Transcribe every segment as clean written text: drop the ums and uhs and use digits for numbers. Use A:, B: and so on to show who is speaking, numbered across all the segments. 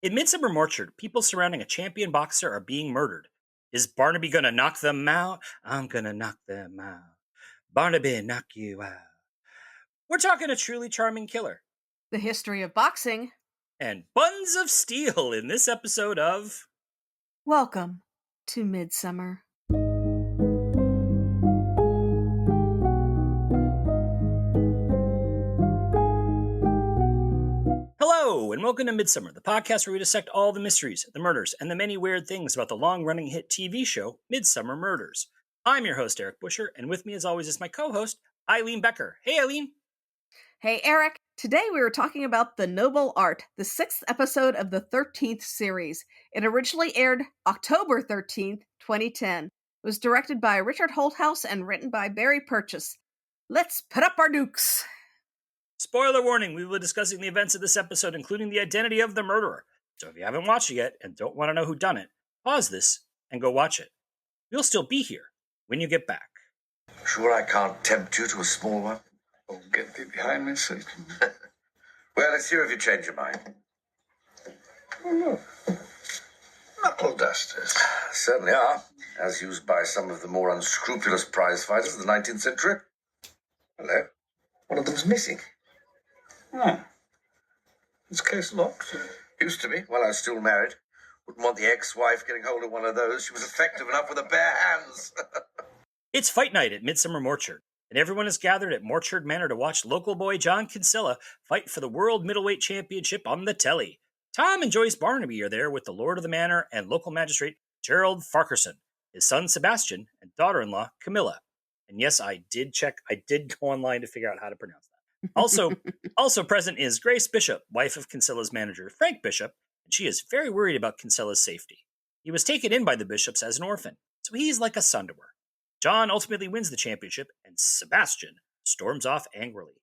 A: In Midsomer Orchard, people surrounding a champion boxer are being murdered. Is Barnaby gonna knock them out? I'm gonna knock them out. Barnaby, knock you out. We're talking a truly charming killer.
B: The history of boxing.
A: And buns of steel in this episode of...
B: Welcome to Midsomer.
A: Hello, and welcome to Midsomer, the podcast where we dissect all the mysteries, the murders, and the many weird things about the long-running hit TV show, Midsomer Murders. I'm your host, Eric Buscher, and with me as always is my co-host, Eileen Becker. Hey, Eileen.
B: Hey, Eric. Today we were talking about The Noble Art, the 6th episode of the 13th series. It originally aired October 13th, 2010. It was directed by Richard Holthouse and written by Barry Purchase. Let's put up our dukes!
A: Spoiler warning, we will be discussing the events of this episode, including the identity of the murderer. So if you haven't watched it yet and don't want to know who done it, pause this and go watch it. We'll still be here when you get back.
C: Sure I can't tempt you to a small one?
D: Oh, get thee behind me, Satan.
C: Well, let's hear if you change your mind.
D: Oh, look. Knuckle dusters.
C: Certainly are, as used by some of the more unscrupulous prize fighters of the 19th century.
D: Hello. One of them's missing. Ah. This case locked?
C: Used to be, while I was still married. Wouldn't want the ex-wife getting hold of one of those. She was effective enough with her bare hands.
A: It's fight night at Midsomer Orchard, and everyone is gathered at Orchard Manor to watch local boy John Kinsella fight for the World Middleweight Championship on the telly. Tom and Joyce Barnaby are there with the Lord of the Manor and local magistrate Gerald Farquharson, his son Sebastian, and daughter-in-law Camilla. And yes, I did go online to figure out how to pronounce that. Also present is Grace Bishop, wife of Kinsella's manager Frank Bishop, and she is very worried about Kinsella's safety. He was taken in by the Bishops as an orphan, so he's like a son to her. John ultimately wins the championship, and Sebastian storms off angrily.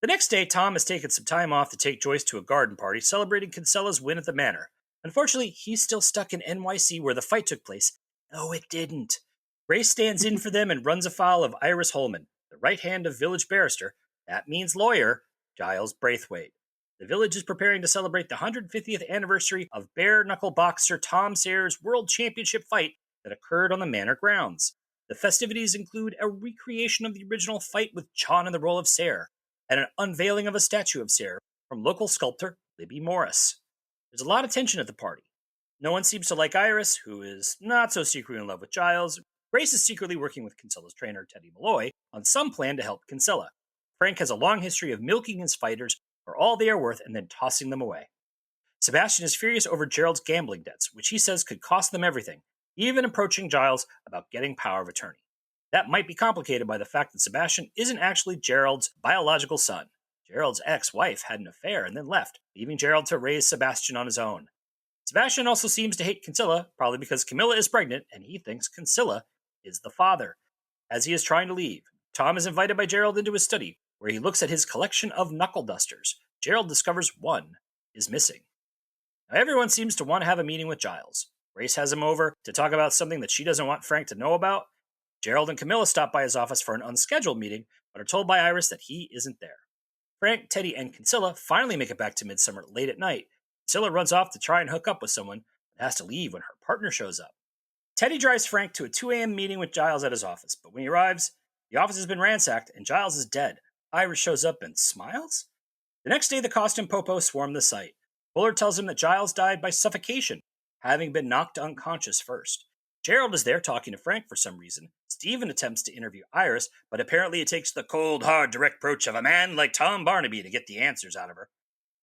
A: The next day, Tom has taken some time off to take Joyce to a garden party celebrating Kinsella's win at the manor. Unfortunately, he's still stuck in NYC where the fight took place. No, it didn't. Grace stands in for them and runs afoul of Iris Holman, the right hand of village barrister, that means lawyer, Giles Braithwaite. The village is preparing to celebrate the 150th anniversary of bare-knuckle boxer Tom Sayre's World Championship fight that occurred on the manor grounds. The festivities include a recreation of the original fight with John in the role of Sayre, and an unveiling of a statue of Sayre from local sculptor Libby Morris. There's a lot of tension at the party. No one seems to like Iris, who is not so secretly in love with Giles. Grace is secretly working with Kinsella's trainer, Teddy Malloy, on some plan to help Kinsella. Frank has a long history of milking his fighters for all they are worth and then tossing them away. Sebastian is furious over Gerald's gambling debts, which he says could cost them everything, even approaching Giles about getting power of attorney. That might be complicated by the fact that Sebastian isn't actually Gerald's biological son. Gerald's ex-wife had an affair and then left, leaving Gerald to raise Sebastian on his own. Sebastian also seems to hate Kinsella, probably because Camilla is pregnant and he thinks Kinsella is the father. As he is trying to leave, Tom is invited by Gerald into his study, where he looks at his collection of knuckle dusters. Gerald discovers one is missing. Now everyone seems to want to have a meeting with Giles. Grace has him over to talk about something that she doesn't want Frank to know about. Gerald and Camilla stop by his office for an unscheduled meeting, but are told by Iris that he isn't there. Frank, Teddy, and Kinsella finally make it back to Midsomer late at night. Kinsella runs off to try and hook up with someone, but has to leave when her partner shows up. Teddy drives Frank to a 2 a.m. meeting with Giles at his office, but when he arrives, the office has been ransacked and Giles is dead. Iris shows up and smiles? The next day, the costume popo swarm the site. Bullard tells him that Giles died by suffocation, having been knocked unconscious first. Gerald is there talking to Frank for some reason. Stephen attempts to interview Iris, but apparently it takes the cold, hard, direct approach of a man like Tom Barnaby to get the answers out of her.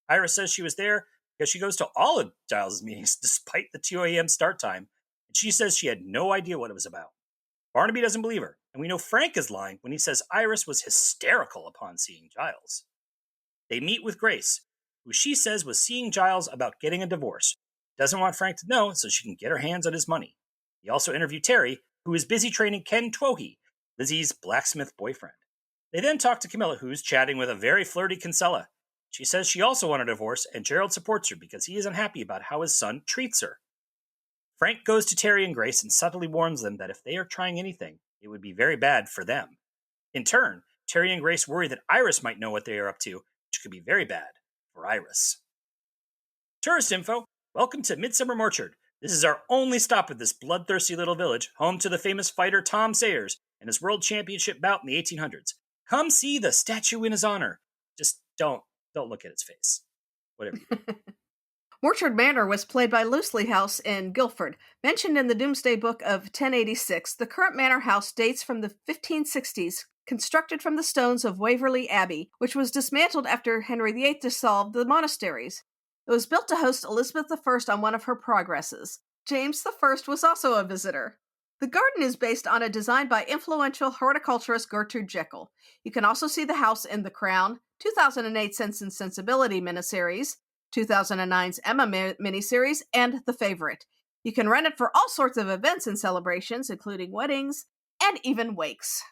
A: Iris says she was there because she goes to all of Giles' meetings despite the 2 a.m. start time, and she says she had no idea what it was about. Barnaby doesn't believe her, and we know Frank is lying when he says Iris was hysterical upon seeing Giles. They meet with Grace, who she says was seeing Giles about getting a divorce. Doesn't want Frank to know so she can get her hands on his money. They also interview Terry, who is busy training Ken Twohy, Lizzie's blacksmith boyfriend. They then talk to Camilla, who's chatting with a very flirty Kinsella. She says she also wanted a divorce, and Gerald supports her because he is unhappy about how his son treats her. Frank goes to Terry and Grace and subtly warns them that if they are trying anything, it would be very bad for them. In turn, Terry and Grace worry that Iris might know what they are up to, which could be very bad for Iris. Tourist info. Welcome to Midsomer Orchard. This is our only stop at this bloodthirsty little village, home to the famous fighter Tom Sayers and his world championship bout in the 1800s. Come see the statue in his honor. Just don't look at its face. Whatever.
B: Morchard Manor was played by Loseley House in Guildford. Mentioned in the Domesday Book of 1086, the current manor house dates from the 1560s, constructed from the stones of Waverley Abbey, which was dismantled after Henry VIII dissolved the monasteries. It was built to host Elizabeth I on one of her progresses. James I was also a visitor. The garden is based on a design by influential horticulturist Gertrude Jekyll. You can also see the house in The Crown, 2008 Sense and Sensibility miniseries, 2009's Emma miniseries, and The Favorite. You can rent it for all sorts of events and celebrations, including weddings and even wakes.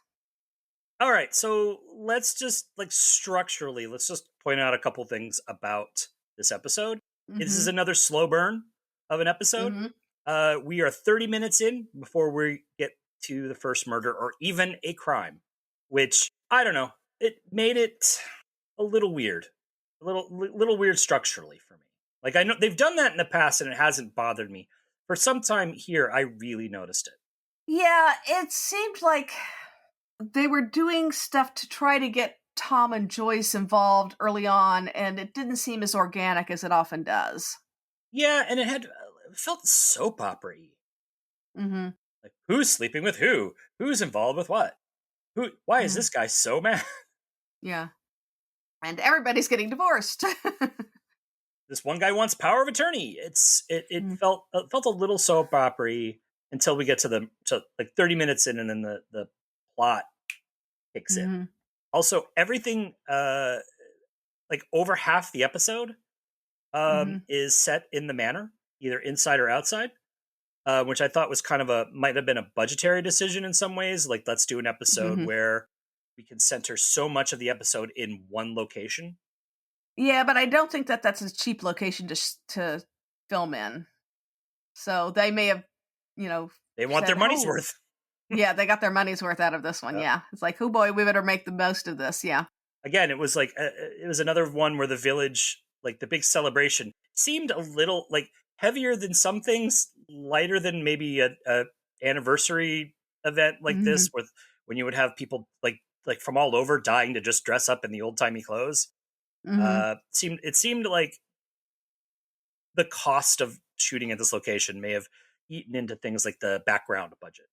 A: All right, so let's just, structurally, let's just point out a couple things about this episode.
B: Mm-hmm.
A: This is another slow burn of an episode.
B: Mm-hmm.
A: We are 30 minutes in before we get to the first murder or even a crime, which, I don't know, it made it a little weird. A little weird structurally for me. Like, I know they've done that in the past and it hasn't bothered me. For some time here, I really noticed it.
B: Yeah, it seemed like they were doing stuff to try to get Tom and Joyce involved early on, and it didn't seem as organic as it often does.
A: Yeah, and it felt soap opera-y.
B: Mm-hmm.
A: Like, who's sleeping with who? Who's involved with what? Why is this guy so mad?
B: Yeah. And everybody's getting divorced.
A: This one guy wants power of attorney. It felt a little soap opera-y until we get to 30 minutes in, and then the plot kicks in. Also, everything over half the episode is set in the manor, either inside or outside, which I thought was might have been a budgetary decision in some ways. Like, let's do an episode where we can center so much of the episode in one location.
B: Yeah, but I don't think that's a cheap location to film in. So they may have,
A: they want their money's worth.
B: Yeah, they got their money's worth out of this one. Yeah. It's like, oh boy, we better make the most of this. Yeah.
A: Again, it was it was another one where the village, the big celebration, seemed a little heavier than some things, lighter than maybe a anniversary event like this, when you would have people from all over dying to just dress up in the old timey clothes. It seemed like the cost of shooting at this location may have eaten into things like the background budget.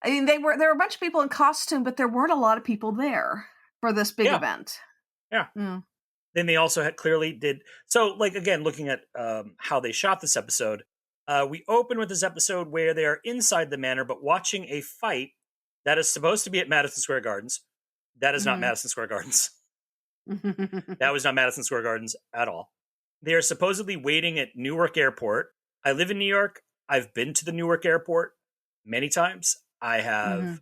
B: I mean, there were a bunch of people in costume, but there weren't a lot of people there for this big event.
A: Yeah. Then they also clearly did. So, again, looking at how they shot this episode, we open with this episode where they are inside the manor, but watching a fight that is supposed to be at Madison Square Gardens. That is not Madison Square Gardens. That was not Madison Square Gardens at all. They are supposedly waiting at Newark Airport. I live in New York. I've been to the Newark Airport many times. I have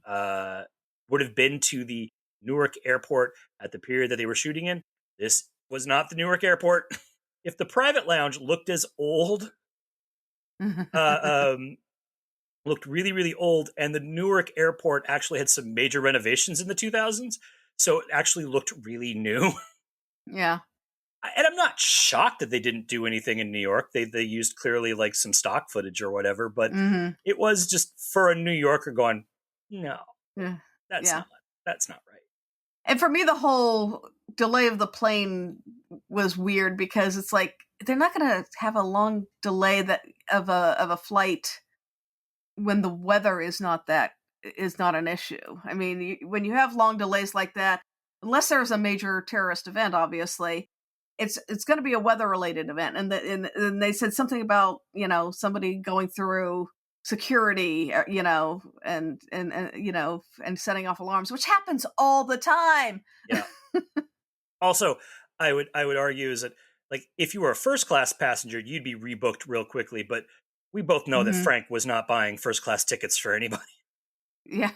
A: would have been to the Newark Airport at the period that they were shooting in. This was not the Newark Airport. If the private lounge looked as old, looked really, really old, and the Newark Airport actually had some major renovations in the 2000s, so it actually looked really new.
B: Yeah.
A: And I'm not shocked that they didn't do anything in New York. They used clearly some stock footage or whatever, but it was just for a New Yorker going, no, that's not right.
B: And for me, the whole delay of the plane was weird because it's like they're not going to have a long delay of a flight when the weather is not an issue. I mean, when you have long delays like that, unless there's a major terrorist event, obviously, it's going to be a weather related event. And they said something about somebody going through security, and setting off alarms, which happens all the time.
A: Yeah. Also, I would argue is that if you were a first class passenger, you'd be rebooked real quickly. But we both know that Frank was not buying first class tickets for anybody.
B: Yeah.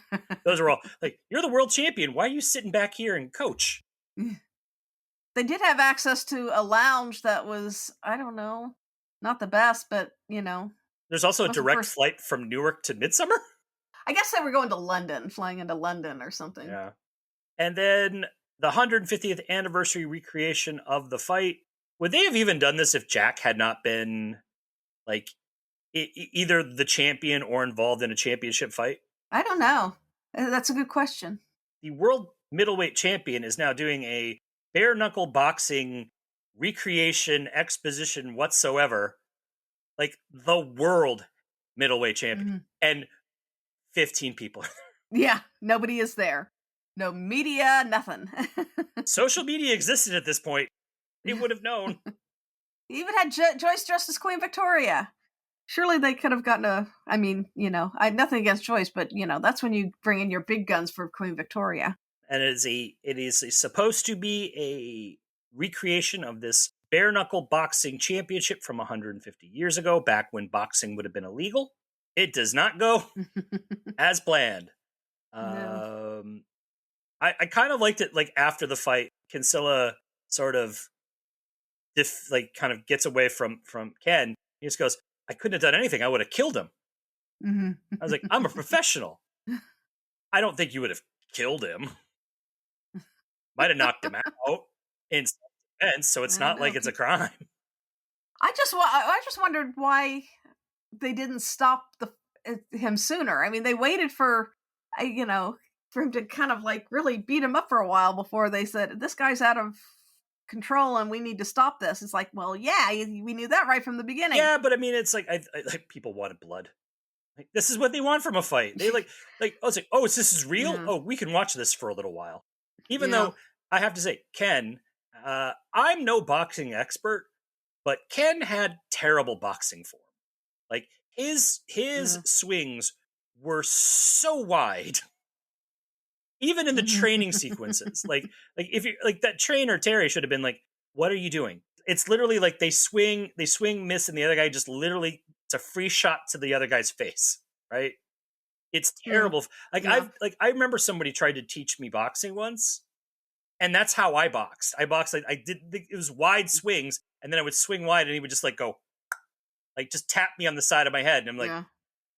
A: Those are all you're the world champion. Why are you sitting back here in coach?
B: They did have access to a lounge that was, I don't know, not the best, but
A: There's also a direct flight from Newark to Midsomer?
B: I guess they were going to London, flying into London or something.
A: Yeah. And then the 150th anniversary recreation of the fight. Would they have even done this if Jack had not been Like, either the champion or involved in a championship fight?
B: I don't know. That's a good question.
A: The world middleweight champion is now doing a bare knuckle boxing recreation exposition whatsoever. Like, the world middleweight champion. And 15 people.
B: Yeah, nobody is there. No media, nothing.
A: Social media existed at this point. They would have known.
B: He even had Joyce dressed as Queen Victoria. Surely they could have gotten I had nothing against Joyce, but, that's when you bring in your big guns for Queen Victoria.
A: And it is supposed to be a recreation of this bare knuckle boxing championship from 150 years ago, back when boxing would have been illegal. It does not go as planned.
B: No.
A: I kind of liked it, like, after the fight, Kinsella sort of kind of gets away from Ken. He just goes, I couldn't have done anything. I would have killed him. I was like, I'm a professional. I don't think you would have killed him. Might have knocked him out in self-defense, so it's not like it's a crime.
B: I just wondered why they didn't stop him sooner. I mean, they waited for him to kind of like really beat him up for a while before they said, this guy's out of control and we need to stop this. It's like, well, yeah, we knew that right from the beginning.
A: Yeah, but I mean, it's like, I like, people wanted blood. Like, this is what they want from a fight. They I was like, oh, this is real? Yeah. Oh, we can watch this for a little while. Even though I have to say, Ken, I'm no boxing expert, but Ken had terrible boxing form. Like, his swings were so wide. Even in the training sequences. Like if you like, that trainer Terry should have been like, what are you doing? It's literally like they swing, miss, and the other guy just literally, it's a free shot to the other guy's face, right? It's terrible. I remember somebody tried to teach me boxing once, and that's how I boxed. I boxed like it was wide swings, and then I would swing wide, and he would just like go, like just tap me on the side of my head, and I'm like,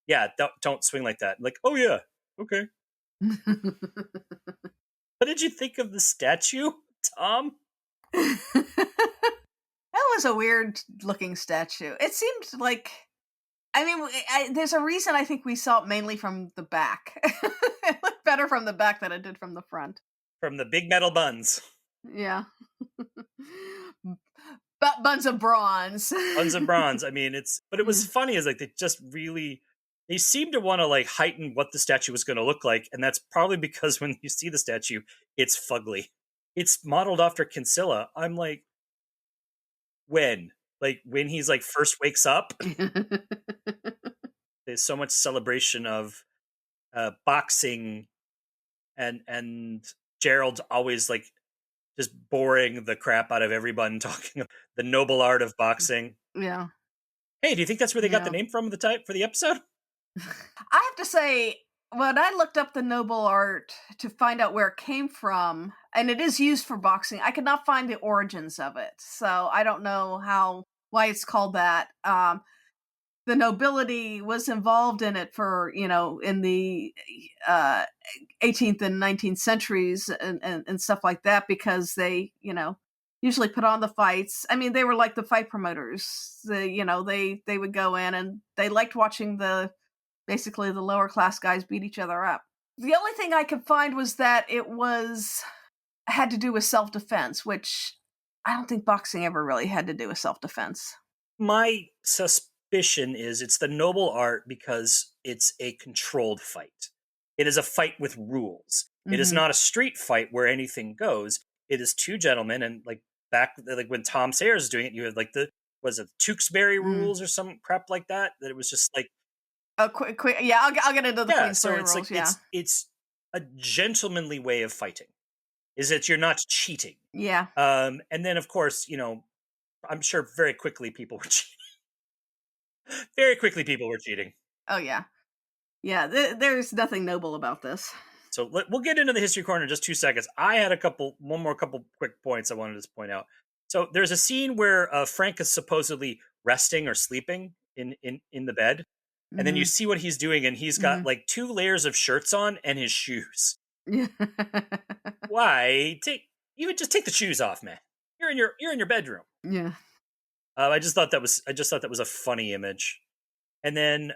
A: yeah, don't swing like that. I'm like, oh yeah, okay. What did you think of the statue, Tom?
B: That was a weird looking statue. It seemed like, I mean, there's a reason I think we saw it mainly from the back. It looked better from the back than it did from the front.
A: From the big metal buns.
B: Yeah. Buns of bronze.
A: Buns of bronze. I mean, but it was funny is like they seem to want to like heighten what the statue was going to look like. And that's probably because when you see the statue, it's fugly. It's modeled after Kinsella. I'm like, when he's like first wakes up, there's so much celebration of boxing and Gerald's always like just boring the crap out of everyone, talking about the noble art of boxing.
B: Yeah.
A: Hey, do you think that's where they got the name from for the episode?
B: I have to say, when I looked up the noble art to find out where it came from, and it is used for boxing, I could not find the origins of it. So I don't know why it's called that. The nobility was involved in it for, in the 18th and 19th centuries and stuff like that, because they, usually put on the fights. I mean, they were like the fight promoters. They would go in and they liked watching basically the lower class guys beat each other up. The only thing I could find was that it had to do with self-defense, which I don't think boxing ever really had to do with self-defense.
A: My suspicion is it's the noble art because it's a controlled fight. It is a fight with rules. Mm-hmm. It is not a street fight where anything goes. It is two gentlemen, and like back like when Tom Sayers is doing it, you had like was it Tewksbury rules or some crap like that? That it was just like
B: quick. Yeah, I'll get into the Queensbury
A: rules. Like, it's a gentlemanly way of fighting. Is that you're not cheating?
B: Yeah.
A: And then of course, I'm sure very quickly people were cheating. Very quickly people were cheating.
B: Oh yeah, yeah. There's nothing noble about this.
A: So we'll get into the history corner in just 2 seconds. I had one more quick points I wanted to point out. So there's a scene where Frank is supposedly resting or sleeping in the bed. And then you see what he's doing, and he's got like 2 layers of shirts on and his shoes. Why? Just take the shoes off, man. You're in your bedroom.
B: Yeah.
A: I just thought that was a funny image. And then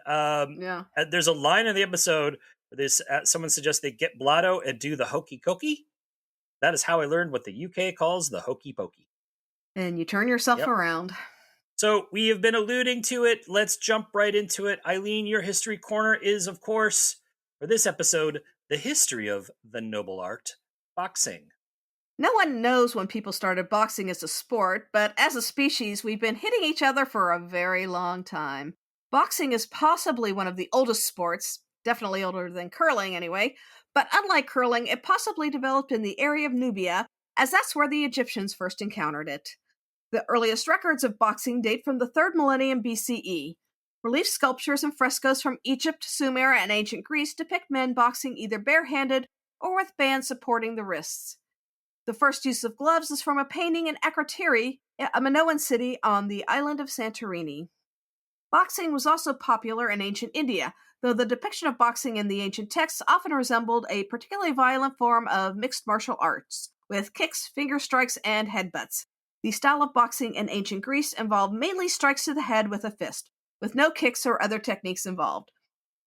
A: there's a line in the episode where someone suggests they get blotto and do the hokey cokey. That is how I learned what the UK calls the hokey pokey.
B: And you turn yourself around.
A: So we have been alluding to it. Let's jump right into it. Eileen, your history corner is, of course, for this episode, the history of the noble art, boxing.
B: No one knows when people started boxing as a sport, but as a species, we've been hitting each other for a very long time. Boxing is possibly one of the oldest sports, definitely older than curling anyway, but unlike curling, it possibly developed in the area of Nubia, as that's where the Egyptians first encountered it. The earliest records of boxing date from the 3rd millennium BCE. Relief sculptures and frescoes from Egypt, Sumer, and ancient Greece depict men boxing either barehanded or with bands supporting the wrists. The first use of gloves is from a painting in Akrotiri, a Minoan city on the island of Santorini. Boxing was also popular in ancient India, though the depiction of boxing in the ancient texts often resembled a particularly violent form of mixed martial arts, with kicks, finger strikes, and headbutts. The style of boxing in ancient Greece involved mainly strikes to the head with a fist, with no kicks or other techniques involved.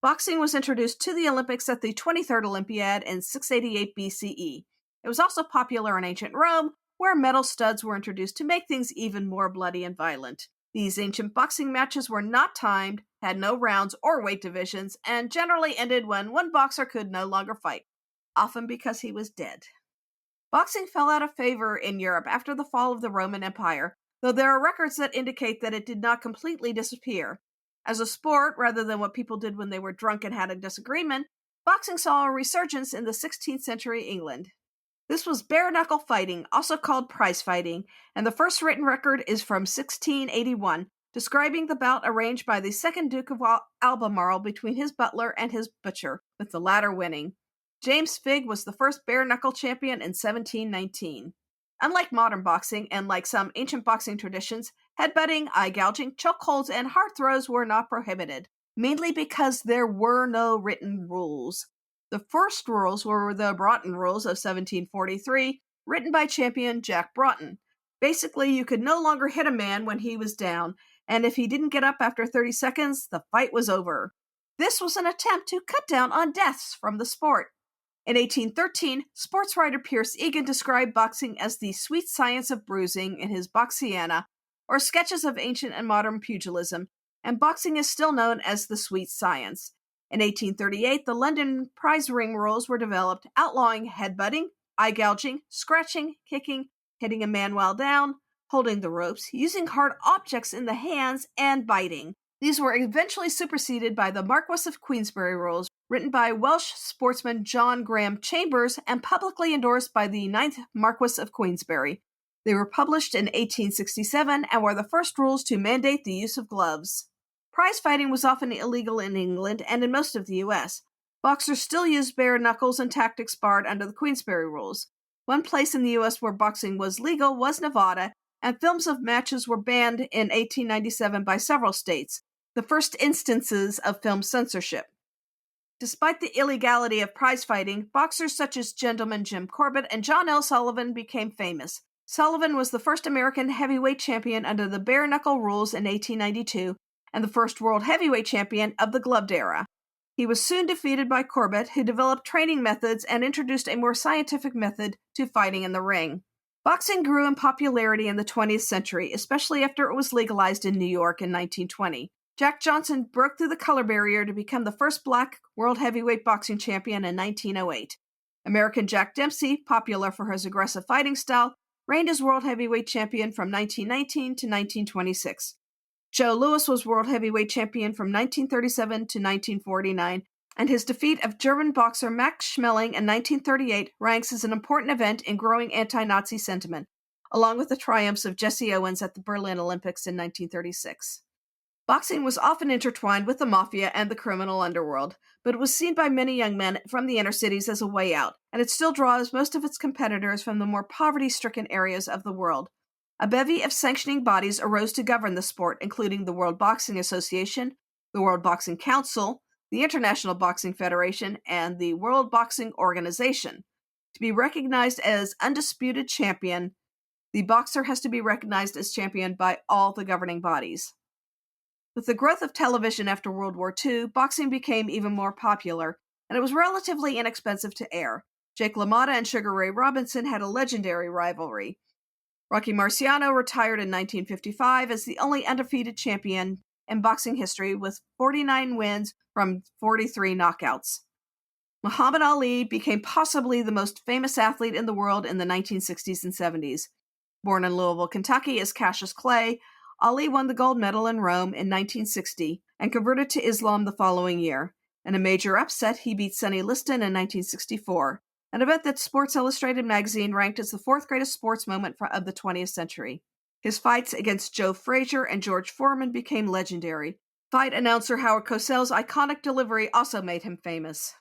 B: Boxing was introduced to the Olympics at the 23rd Olympiad in 688 BCE. It was also popular in ancient Rome, where metal studs were introduced to make things even more bloody and violent. These ancient boxing matches were not timed, had no rounds or weight divisions, and generally ended when one boxer could no longer fight, often because he was dead. Boxing fell out of favor in Europe after the fall of the Roman Empire, though there are records that indicate that it did not completely disappear. As a sport, rather than what people did when they were drunk and had a disagreement, boxing saw a resurgence in the 16th century England. This was bare-knuckle fighting, also called prize fighting, and the first written record is from 1681, describing the bout arranged by the second Duke of Albemarle between his butler and his butcher, with the latter winning. James Figg was the first bare-knuckle champion in 1719. Unlike modern boxing, and like some ancient boxing traditions, headbutting, eye gouging, chokeholds, and heart throws were not prohibited, mainly because there were no written rules. The first rules were the Broughton Rules of 1743, written by champion Jack Broughton. Basically, you could no longer hit a man when he was down, and if he didn't get up after 30 seconds, the fight was over. This was an attempt to cut down on deaths from the sport. In 1813, sports writer Pierce Egan described boxing as the sweet science of bruising in his Boxiana, or sketches of ancient and modern pugilism, and boxing is still known as the sweet science. In 1838, the London prize ring rules were developed, outlawing headbutting, eye gouging, scratching, kicking, hitting a man while down, holding the ropes, using hard objects in the hands, and biting. These were eventually superseded by the Marquess of Queensberry rules, written by Welsh sportsman John Graham Chambers and publicly endorsed by the 9th Marquess of Queensberry. They were published in 1867 and were the first rules to mandate the use of gloves. Prize fighting was often illegal in England and in most of the U.S. Boxers still used bare knuckles and tactics barred under the Queensberry rules. One place in the U.S. where boxing was legal was Nevada, and films of matches were banned in 1897 by several states, the first instances of film censorship. Despite the illegality of prize fighting, boxers such as Gentleman Jim Corbett and John L. Sullivan became famous. Sullivan was the first American heavyweight champion under the bare-knuckle rules in 1892, and the first world heavyweight champion of the gloved era. He was soon defeated by Corbett, who developed training methods and introduced a more scientific method to fighting in the ring. Boxing grew in popularity in the 20th century, especially after it was legalized in New York in 1920. Jack Johnson broke through the color barrier to become the first black world heavyweight boxing champion in 1908. American Jack Dempsey, popular for his aggressive fighting style, reigned as world heavyweight champion from 1919 to 1926. Joe Louis was world heavyweight champion from 1937 to 1949, and his defeat of German boxer Max Schmeling in 1938 ranks as an important event in growing anti-Nazi sentiment, along with the triumphs of Jesse Owens at the Berlin Olympics in 1936. Boxing was often intertwined with the mafia and the criminal underworld, but it was seen by many young men from the inner cities as a way out, and it still draws most of its competitors from the more poverty-stricken areas of the world. A bevy of sanctioning bodies arose to govern the sport, including the World Boxing Association, the World Boxing Council, the International Boxing Federation, and the World Boxing Organization. To be recognized as undisputed champion, The boxer has to be recognized as champion by all the governing bodies. With the growth of television after World War II, boxing became even more popular, and it was relatively inexpensive to air. Jake LaMotta and Sugar Ray Robinson had a legendary rivalry. Rocky Marciano retired in 1955 as the only undefeated champion in boxing history with 49 wins from 43 knockouts. Muhammad Ali became possibly the most famous athlete in the world in the 1960s and 70s. Born in Louisville, Kentucky as Cassius Clay, Ali won the gold medal in Rome in 1960 and converted to Islam the following year. In a major upset, he beat Sonny Liston in 1964, an event that Sports Illustrated magazine ranked as the fourth greatest sports moment of the 20th century. His fights against Joe Frazier and George Foreman became legendary. Fight announcer Howard Cosell's iconic delivery also made him famous.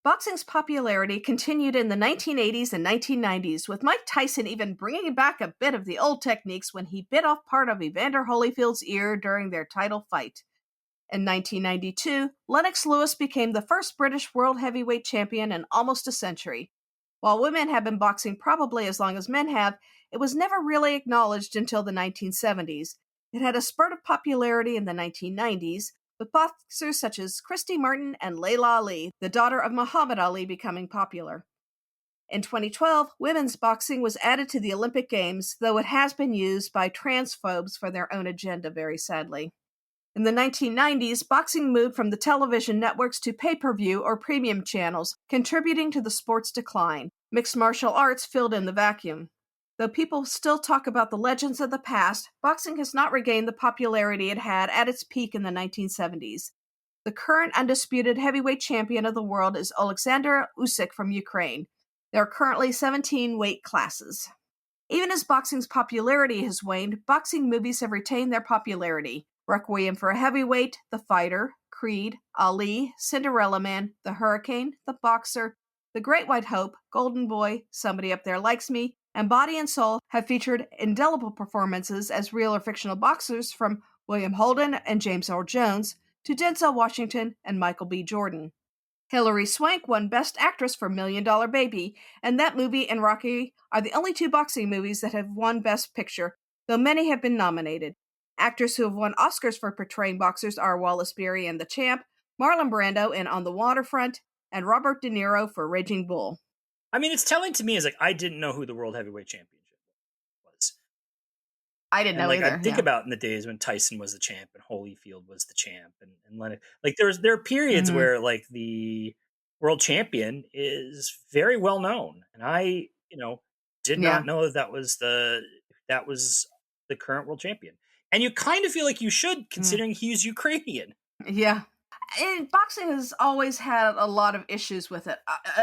B: Boxing's popularity continued in the 1980s and 1990s, with Mike Tyson even bringing back a bit of the old techniques when he bit off part of Evander Holyfield's ear during their title fight. In 1992, Lennox Lewis became the first British world heavyweight champion in almost a century. While women have been boxing probably as long as men have, it was never really acknowledged until the 1970s. It had a spurt of popularity in the 1990s, with boxers such as Christy Martin and Layla Ali, the daughter of Muhammad Ali, becoming popular. In 2012, women's boxing was added to the Olympic Games, though it has been used by transphobes for their own agenda, very sadly. In the 1990s, boxing moved from the television networks to pay-per-view or premium channels, contributing to the sport's decline. Mixed martial arts filled in the vacuum. Though people still talk about the legends of the past, boxing has not regained the popularity it had at its peak in the 1970s. The current undisputed heavyweight champion of the world is Alexander Usyk from Ukraine. There are currently 17 weight classes. Even as boxing's popularity has waned, boxing movies have retained their popularity. Requiem for a Heavyweight, The Fighter, Creed, Ali, Cinderella Man, The Hurricane, The Boxer, The Great White Hope, Golden Boy, Somebody Up There Likes Me, and Body and Soul have featured indelible performances as real or fictional boxers from William Holden and James Earl Jones to Denzel Washington and Michael B. Jordan. Hilary Swank won Best Actress for $1 Million Baby, and that movie and Rocky are the only two boxing movies that have won Best Picture, though many have been nominated. Actors who have won Oscars for portraying boxers are Wallace Beery in The Champ, Marlon Brando in On the Waterfront, and Robert De Niro for Raging Bull.
A: I mean, it's telling to me is like I didn't know who the World Heavyweight Championship was.
B: I didn't know
A: like,
B: either.
A: I think about in the days when Tyson was the champ and Holyfield was the champ, and Lennox. Like there are periods where like the world champion is very well known, and I did not know that was the current world champion. And you kind of feel like you should, considering he's Ukrainian.
B: Yeah. And boxing has always had a lot of issues with it,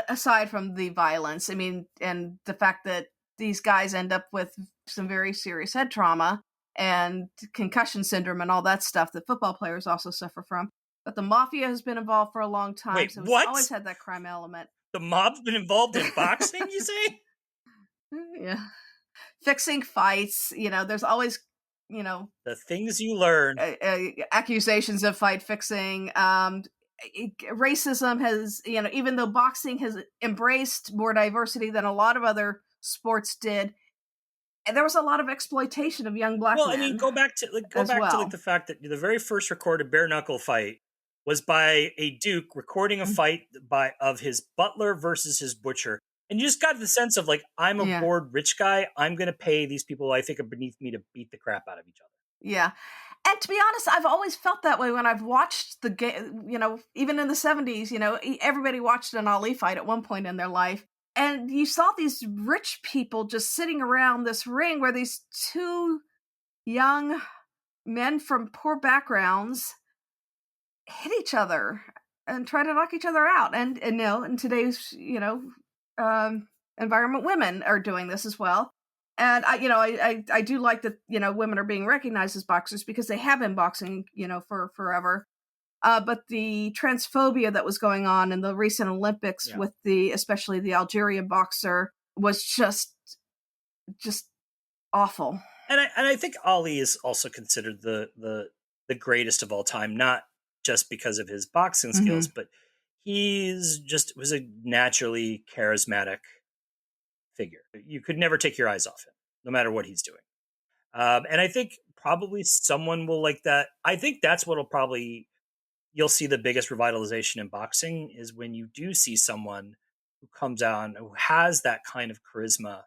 B: aside from the violence. I mean, and the fact that these guys end up with some very serious head trauma and concussion syndrome and all that stuff that football players also suffer from. But the mafia has been involved for a long time.
A: Wait,
B: so
A: what?
B: It's always had that crime element.
A: The mob's been involved in boxing, you say?
B: Yeah. Fixing fights, there's always
A: the things you learn.
B: Accusations of fight fixing. Racism has, even though boxing has embraced more diversity than a lot of other sports did, and there was a lot of exploitation of young black men.
A: Well, I mean, go back to the fact that the very first recorded bare knuckle fight was by a Duke recording a fight of his butler versus his butcher. And you just got the sense of like, I'm a bored rich guy. I'm going to pay these people I think are beneath me to beat the crap out of each other.
B: Yeah. And to be honest, I've always felt that way when I've watched the game, even in the 70s, everybody watched an Ali fight at one point in their life. And you saw these rich people just sitting around this ring where these two young men from poor backgrounds hit each other and try to knock each other out. And in today's, environment, women are doing this as well. And I do like that, women are being recognized as boxers because they have been boxing, for forever. But the transphobia that was going on in the recent Olympics with especially the Algerian boxer was just awful.
A: And I think Ali is also considered the greatest of all time, not just because of his boxing skills, but was a naturally charismatic figure. You could never take your eyes off him. no matter what he's doing. And I think probably someone will like that. I think that's what'll probably, you'll see the biggest revitalization in boxing is when you do see someone who comes out who has that kind of charisma.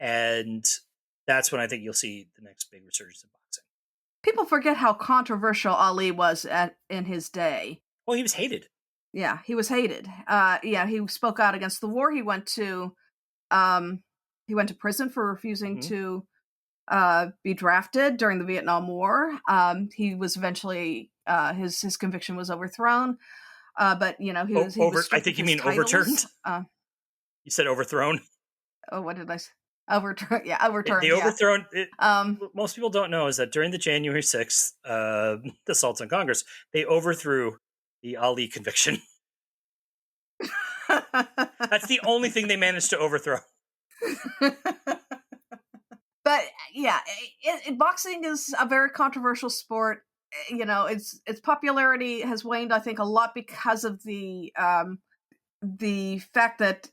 A: And that's when I think you'll see the next big resurgence in boxing.
B: People forget how controversial Ali was in his day.
A: Well, he was hated.
B: Yeah, he was hated. He spoke out against the war. He went to prison for refusing to be drafted during the Vietnam War. He was eventually his conviction was overthrown. But he was
A: I think you mean overturned. You said overthrown.
B: Oh, what did I say? Overturned. Yeah, overturned.
A: The overthrown. Most people don't know is that during the January 6th assaults on Congress, they overthrew the Ali conviction. That's the only thing they managed to overthrow.
B: But yeah, boxing is a very controversial sport. Its popularity has waned, I think, a lot because of the fact that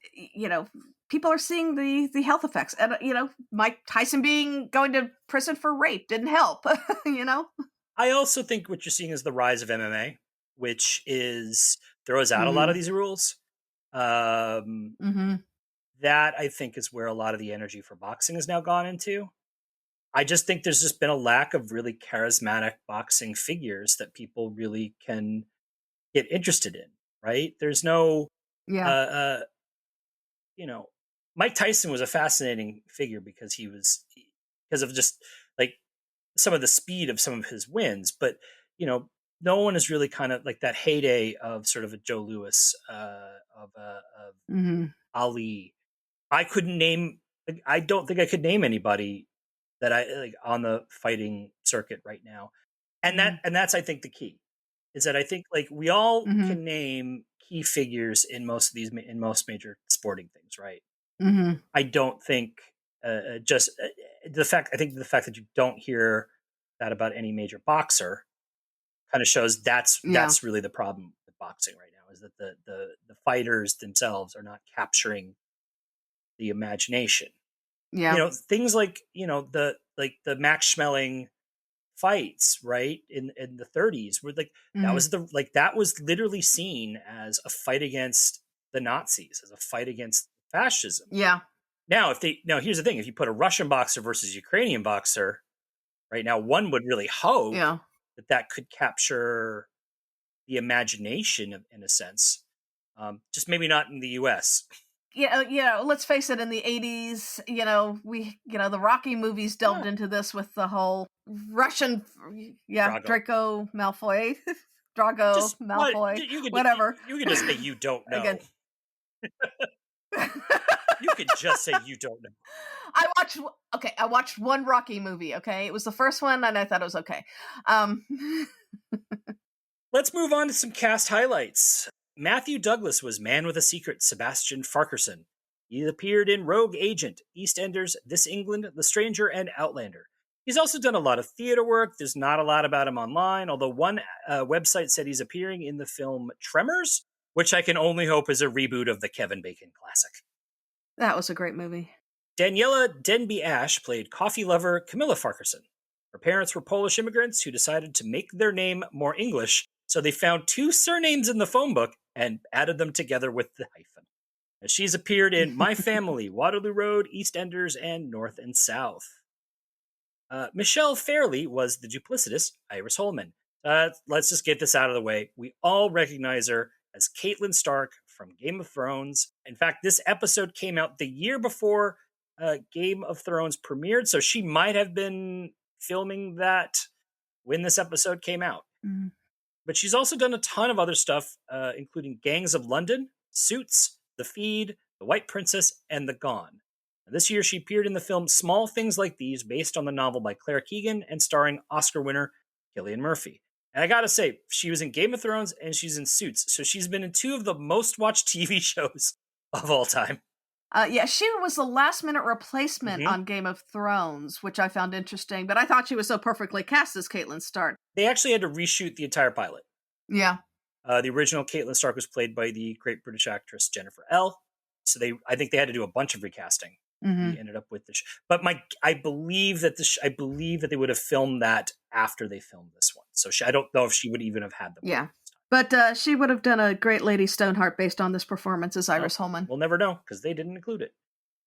B: people are seeing the health effects, and Mike Tyson going to prison for rape didn't help.
A: I also think what you're seeing is the rise of MMA, which throws out a lot of these rules. That I think is where a lot of the energy for boxing has now gone into. I just think there's just been a lack of really charismatic boxing figures that people really can get interested in, right? There's no, Mike Tyson was a fascinating figure because of just like some of the speed of some of his wins, but no one is really kind of like that heyday of sort of a Joe Louis, of Ali. I don't think I could name anybody that I like on the fighting circuit right now. And that's, I think, the key is that I think like we all can name key figures in most major sporting things, right? I don't think the fact that you don't hear that about any major boxer kind of shows that's really the problem with boxing right now, is that the fighters themselves are not capturing the imagination.
B: Yeah.
A: Things like the Max Schmeling fights, right, in the 30s, were like that was literally seen as a fight against the Nazis, as a fight against fascism.
B: Yeah.
A: Now here's the thing: if you put a Russian boxer versus Ukrainian boxer right now, one would really hope that could capture the imagination in a sense. Just maybe not in the U.S.
B: Let's face it, in the 80s, the Rocky movies delved into this with the whole Russian, Draco Malfoy, Malfoy, whatever.
A: You can just say you don't know.
B: Again.
A: You could just say you don't know.
B: I watched one Rocky movie, okay? It was the first one, and I thought it was okay.
A: Let's move on to some cast highlights. Matthew Douglas was Man with a Secret, Sebastian Farquharson. He appeared in Rogue Agent, EastEnders, This England, The Stranger, and Outlander. He's also done a lot of theater work. There's not a lot about him online, although one website said he's appearing in the film Tremors, which I can only hope is a reboot of the Kevin Bacon classic.
B: That was a great movie.
A: Daniela Denby-Ash played coffee lover Camilla Farquharson. Her parents were Polish immigrants who decided to make their name more English, so they found two surnames in the phone book and added them together with the hyphen. She's appeared in My Family, Waterloo Road, EastEnders, and North and South. Michelle Fairley was the duplicitous Iris Holman. Let's just get this out of the way. We all recognize her as Catelyn Stark from Game of Thrones. In fact, this episode came out the year before Game of Thrones premiered, so she might have been filming that when this episode came out.
B: Mm-hmm.
A: But she's also done a ton of other stuff, including Gangs of London, Suits, The Feed, The White Princess, and The Gone. And this year she appeared in the film Small Things Like These, based on the novel by Claire Keegan and starring Oscar winner Cillian Murphy. And I gotta say, she was in Game of Thrones and she's in Suits, so she's been in two of the most watched TV shows of all time.
B: She was the last-minute replacement on Game of Thrones, which I found interesting, but I thought she was so perfectly cast as Catelyn Stark.
A: They actually had to reshoot the entire pilot.
B: Yeah.
A: The original Catelyn Stark was played by the great British actress Jennifer L. So I think they had to do a bunch of recasting.
B: Mm-hmm.
A: We ended up with but I believe that they would have filmed that after they filmed this one. So I don't know if she would even have had them.
B: Yeah. But she would have done a great Lady Stoneheart based on this performance as Iris Holman.
A: We'll never know, because they didn't include it.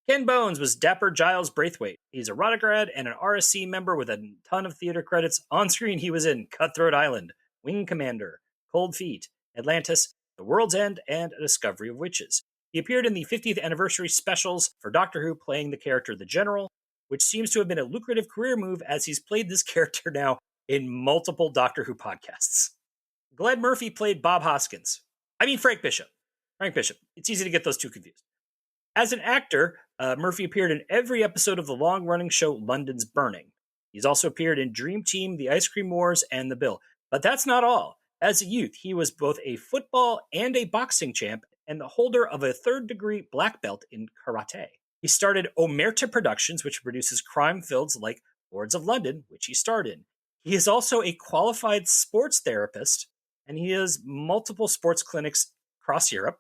A: Ken Bones was Dapper Giles Braithwaite. He's a Rotograd and an RSC member with a ton of theater credits. On screen, he was in Cutthroat Island, Wing Commander, Cold Feet, Atlantis, The World's End, and A Discovery of Witches. He appeared in the 50th anniversary specials for Doctor Who, playing the character The General, which seems to have been a lucrative career move, as he's played this character now in multiple Doctor Who podcasts. Glenn Murphy played Bob Hoskins. Frank Bishop. Frank Bishop. It's easy to get those two confused. As an actor, Murphy appeared in every episode of the long-running show London's Burning. He's also appeared in Dream Team, The Ice Cream Wars, and The Bill. But that's not all. As a youth, he was both a football and a boxing champ, and the holder of a third-degree black belt in karate. He started Omerta Productions, which produces crime films like Lords of London, which he starred in. He is also a qualified sports therapist, and he has multiple sports clinics across Europe.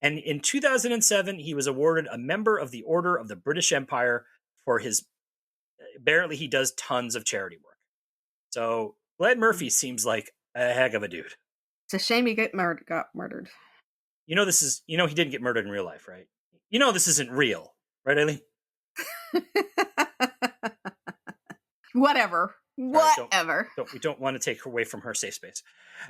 A: And in 2007, he was awarded a member of the Order of the British Empire for his... Apparently, he does tons of charity work. So, Glenn Murphy seems like a heck of a dude.
B: It's a shame he got murdered.
A: He didn't get murdered in real life, right? This isn't real. Right, Eileen?
B: Whatever. Whatever.
A: We don't want to take away from her safe space.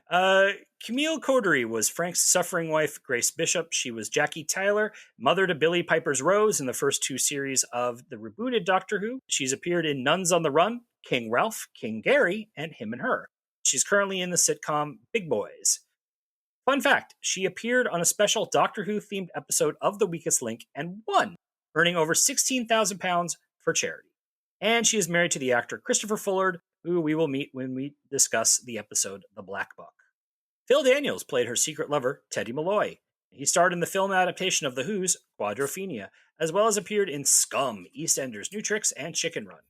A: Camille Caudery was Frank's suffering wife, Grace Bishop. She was Jackie Tyler, mother to Billy Piper's Rose in the first two series of the rebooted Doctor Who. She's appeared in Nuns on the Run, King Ralph, King Gary, and Him and Her. She's currently in the sitcom Big Boys. Fun fact, she appeared on a special Doctor Who-themed episode of The Weakest Link and won, earning over £16,000 for charity. And she is married to the actor Christopher Fullard, who we will meet when we discuss the episode The Black Book. Phil Daniels played her secret lover, Teddy Malloy. He starred in the film adaptation of The Who's Quadrophenia, as well as appeared in Scum, EastEnders, New Tricks, and Chicken Run.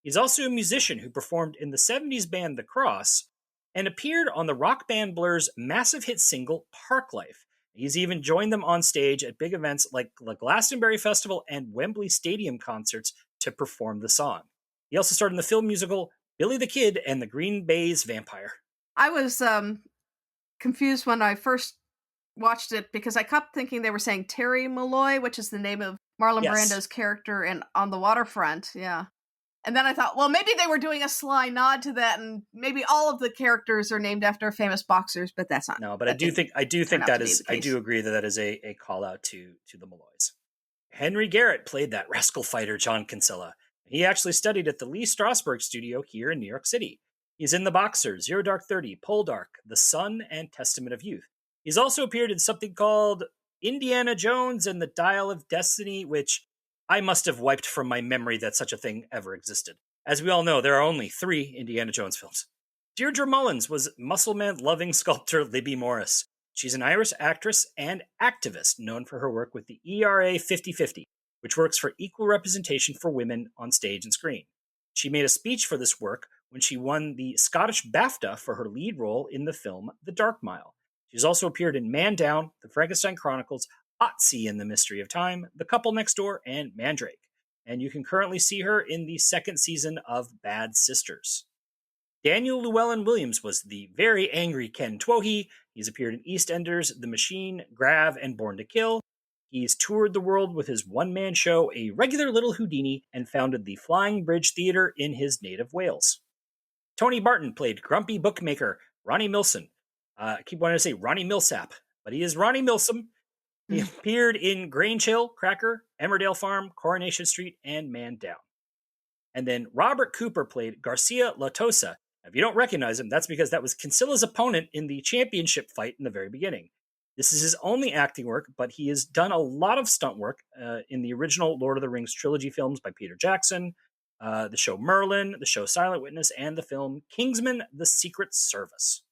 A: He's also a musician who performed in the 70s band The Cross and appeared on the rock band Blur's massive hit single Park Life. He's even joined them on stage at big events like the Glastonbury Festival and Wembley Stadium concerts to perform the song. He also starred in the film musical Billy the Kid and the Green Bay's Vampire.
B: I was confused when I first watched it because I kept thinking they were saying Terry Malloy, which is the name of Marlon Brando's character in On the Waterfront. Yeah. And then I thought, well, maybe they were doing a sly nod to that, and maybe all of the characters are named after famous boxers, but that's not.
A: No, but I do think that is. I do agree that is a call out to the Malloys. Henry Garrett played that rascal fighter John Kinsella. He actually studied at the Lee Strasberg studio here in New York City. He's in The Boxer, Zero Dark 30, Poldark, The Sun, and Testament of Youth. He's also appeared in something called Indiana Jones and the Dial of Destiny, which I must have wiped from my memory that such a thing ever existed. As we all know, there are only 3 Indiana Jones films. Deirdre Mullins was muscle-man-loving sculptor Libby Morris. She's an Irish actress and activist known for her work with the ERA 50/50, which works for equal representation for women on stage and screen. She made a speech for this work when she won the Scottish BAFTA for her lead role in the film The Dark Mile. She's also appeared in Man Down, The Frankenstein Chronicles, Otzi and the Mystery of Time, The Couple Next Door, and Mandrake. And you can currently see her in the 2nd season of Bad Sisters. Daniel Llewellyn-Williams was the very angry Ken Twohy. He's appeared in EastEnders, The Machine, Grav, and Born to Kill. He's toured the world with his one-man show, A Regular Little Houdini, and founded the Flying Bridge Theatre in his native Wales. Tony Barton played grumpy bookmaker Ronnie Milsom. I keep wanting to say Ronnie Millsap, but he is Ronnie Milsom. He appeared in Grange Hill, Cracker, Emmerdale Farm, Coronation Street, and Man Down. And then Robert Cooper played Garcia Latosa. If you don't recognize him, that's because that was Kinsilla's opponent in the championship fight in the very beginning. This is his only acting work, but he has done a lot of stunt work in the original Lord of the Rings trilogy films by Peter Jackson, the show Merlin, the show Silent Witness, and the film Kingsman: The Secret Service.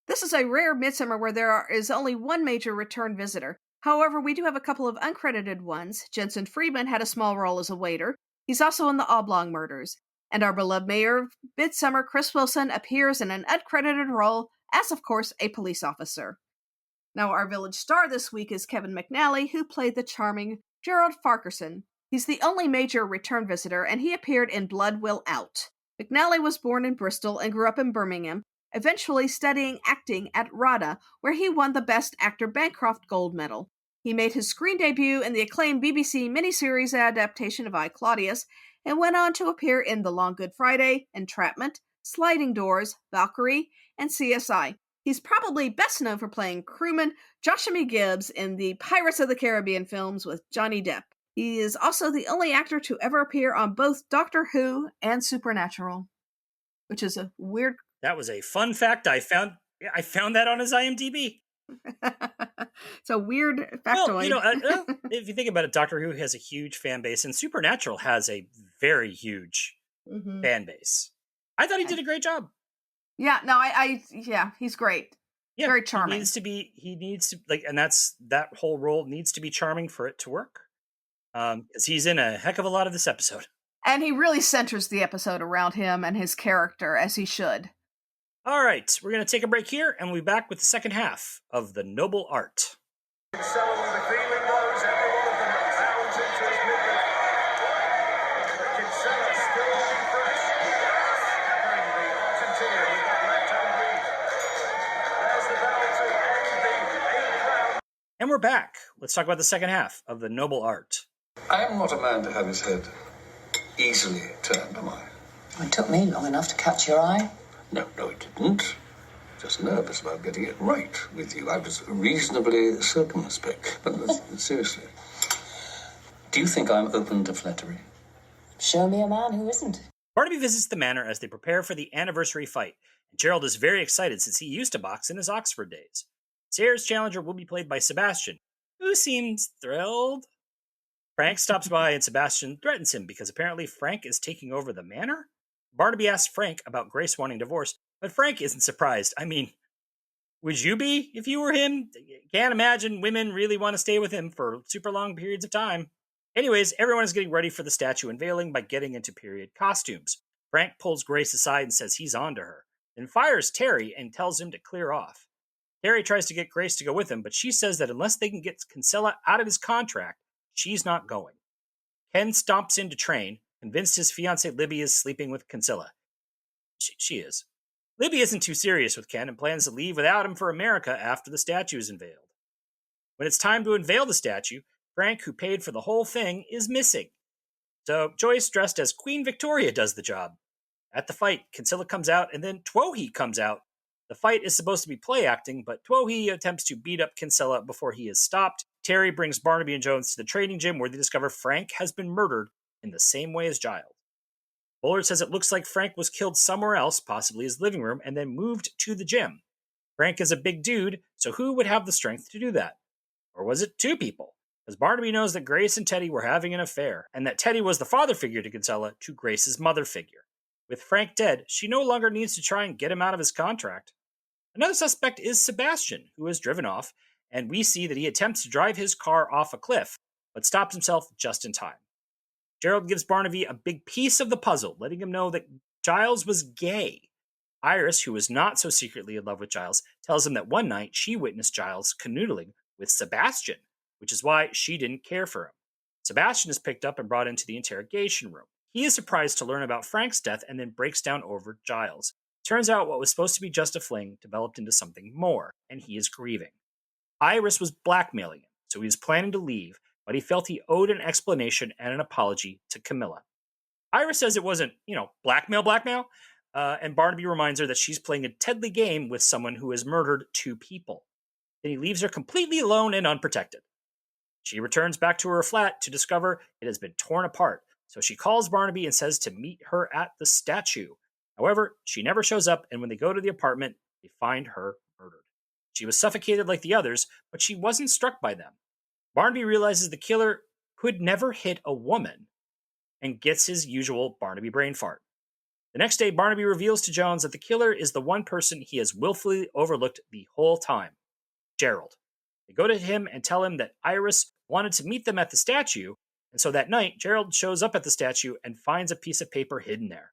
B: This is a rare Midsomer where there is only one major return visitor. However, we do have a couple of uncredited ones. Jensen Friedman had a small role as a waiter. He's also in the Oblong Murders. And our beloved mayor of Midsomer, Chris Wilson, appears in an uncredited role as, of course, a police officer. Now, our village star this week is Kevin McNally, who played the charming Gerald Farquharson. He's the only major return visitor, and he appeared in Blood Will Out. McNally was born in Bristol and grew up in Birmingham, eventually studying acting at RADA, where he won the Best Actor Bancroft Gold Medal. He made his screen debut in the acclaimed BBC miniseries adaptation of I, Claudius, and went on to appear in The Long Good Friday, Entrapment, Sliding Doors, Valkyrie, and CSI. He's probably best known for playing crewman Joshua Gibbs in the Pirates of the Caribbean films with Johnny Depp. He is also the only actor to ever appear on both Doctor Who and Supernatural, which is a weird...
A: That was a fun fact I found. I found that on his IMDb.
B: It's a weird factoid.
A: Well, if you think about it, Doctor Who has a huge fan base, and Supernatural has a very huge fan base. I thought he did a great job.
B: Yeah, no, yeah, he's great. Yeah, very charming.
A: He needs to and that whole role needs to be charming for it to work. Because he's in a heck of a lot of this episode.
B: And he really centers the episode around him and his character, as he should.
A: All right, we're going to take a break here, and we'll be back with the second half of The Noble Art. And we're back. Let's talk about the second half of The Noble Art.
D: I am not a man to have his head easily turned, am I?
E: It took me long enough to catch your eye.
D: No, it didn't. Just nervous about getting it right with you. I was reasonably circumspect. But seriously, do you think I'm open to flattery?
E: Show me a man who isn't.
A: Barnaby visits the manor as they prepare for the anniversary fight, and Gerald is very excited since he used to box in his Oxford days. Sayre's challenger will be played by Sebastian, who seems thrilled. Frank stops by and Sebastian threatens him because apparently Frank is taking over the manor? Barnaby asks Frank about Grace wanting divorce, but Frank isn't surprised. I mean, would you be if you were him? Can't imagine women really want to stay with him for super long periods of time. Anyways, everyone is getting ready for the statue unveiling by getting into period costumes. Frank pulls Grace aside and says he's on to her, then fires Terry and tells him to clear off. Terry tries to get Grace to go with him, but she says that unless they can get Kinsella out of his contract, she's not going. Ken stomps in to train, convinced his fiancée Libby is sleeping with Kinsella. She is. Libby isn't too serious with Ken and plans to leave without him for America after the statue is unveiled. When it's time to unveil the statue, Frank, who paid for the whole thing, is missing. So Joyce, dressed as Queen Victoria, does the job. At the fight, Kinsella comes out and then Twohy comes out. The fight is supposed to be play acting, but Twohy attempts to beat up Kinsella before he is stopped. Terry brings Barnaby and Jones to the training gym where they discover Frank has been murdered in the same way as Giles. Bullard says it looks like Frank was killed somewhere else, possibly his living room, and then moved to the gym. Frank is a big dude, so who would have the strength to do that? Or was it two people? Because Barnaby knows that Grace and Teddy were having an affair, and that Teddy was the father figure to Kinsella to Grace's mother figure. With Frank dead, she no longer needs to try and get him out of his contract. Another suspect is Sebastian, who is driven off, and we see that he attempts to drive his car off a cliff, but stops himself just in time. Gerald gives Barnaby a big piece of the puzzle, letting him know that Giles was gay. Iris, who is not so secretly in love with Giles, tells him that one night she witnessed Giles canoodling with Sebastian, which is why she didn't care for him. Sebastian is picked up and brought into the interrogation room. He is surprised to learn about Frank's death and then breaks down over Giles. Turns out what was supposed to be just a fling developed into something more, and he is grieving. Iris was blackmailing him, so he was planning to leave, but he felt he owed an explanation and an apology to Camilla. Iris says it wasn't, blackmail, and Barnaby reminds her that she's playing a deadly game with someone who has murdered two people. Then he leaves her completely alone and unprotected. She returns back to her flat to discover it has been torn apart, so she calls Barnaby and says to meet her at the statue. However, she never shows up, and when they go to the apartment, they find her murdered. She was suffocated like the others, but she wasn't struck by them. Barnaby realizes the killer could never hit a woman and gets his usual Barnaby brain fart. The next day, Barnaby reveals to Jones that the killer is the one person he has willfully overlooked the whole time, Gerald. They go to him and tell him that Iris wanted to meet them at the statue, and so that night, Gerald shows up at the statue and finds a piece of paper hidden there.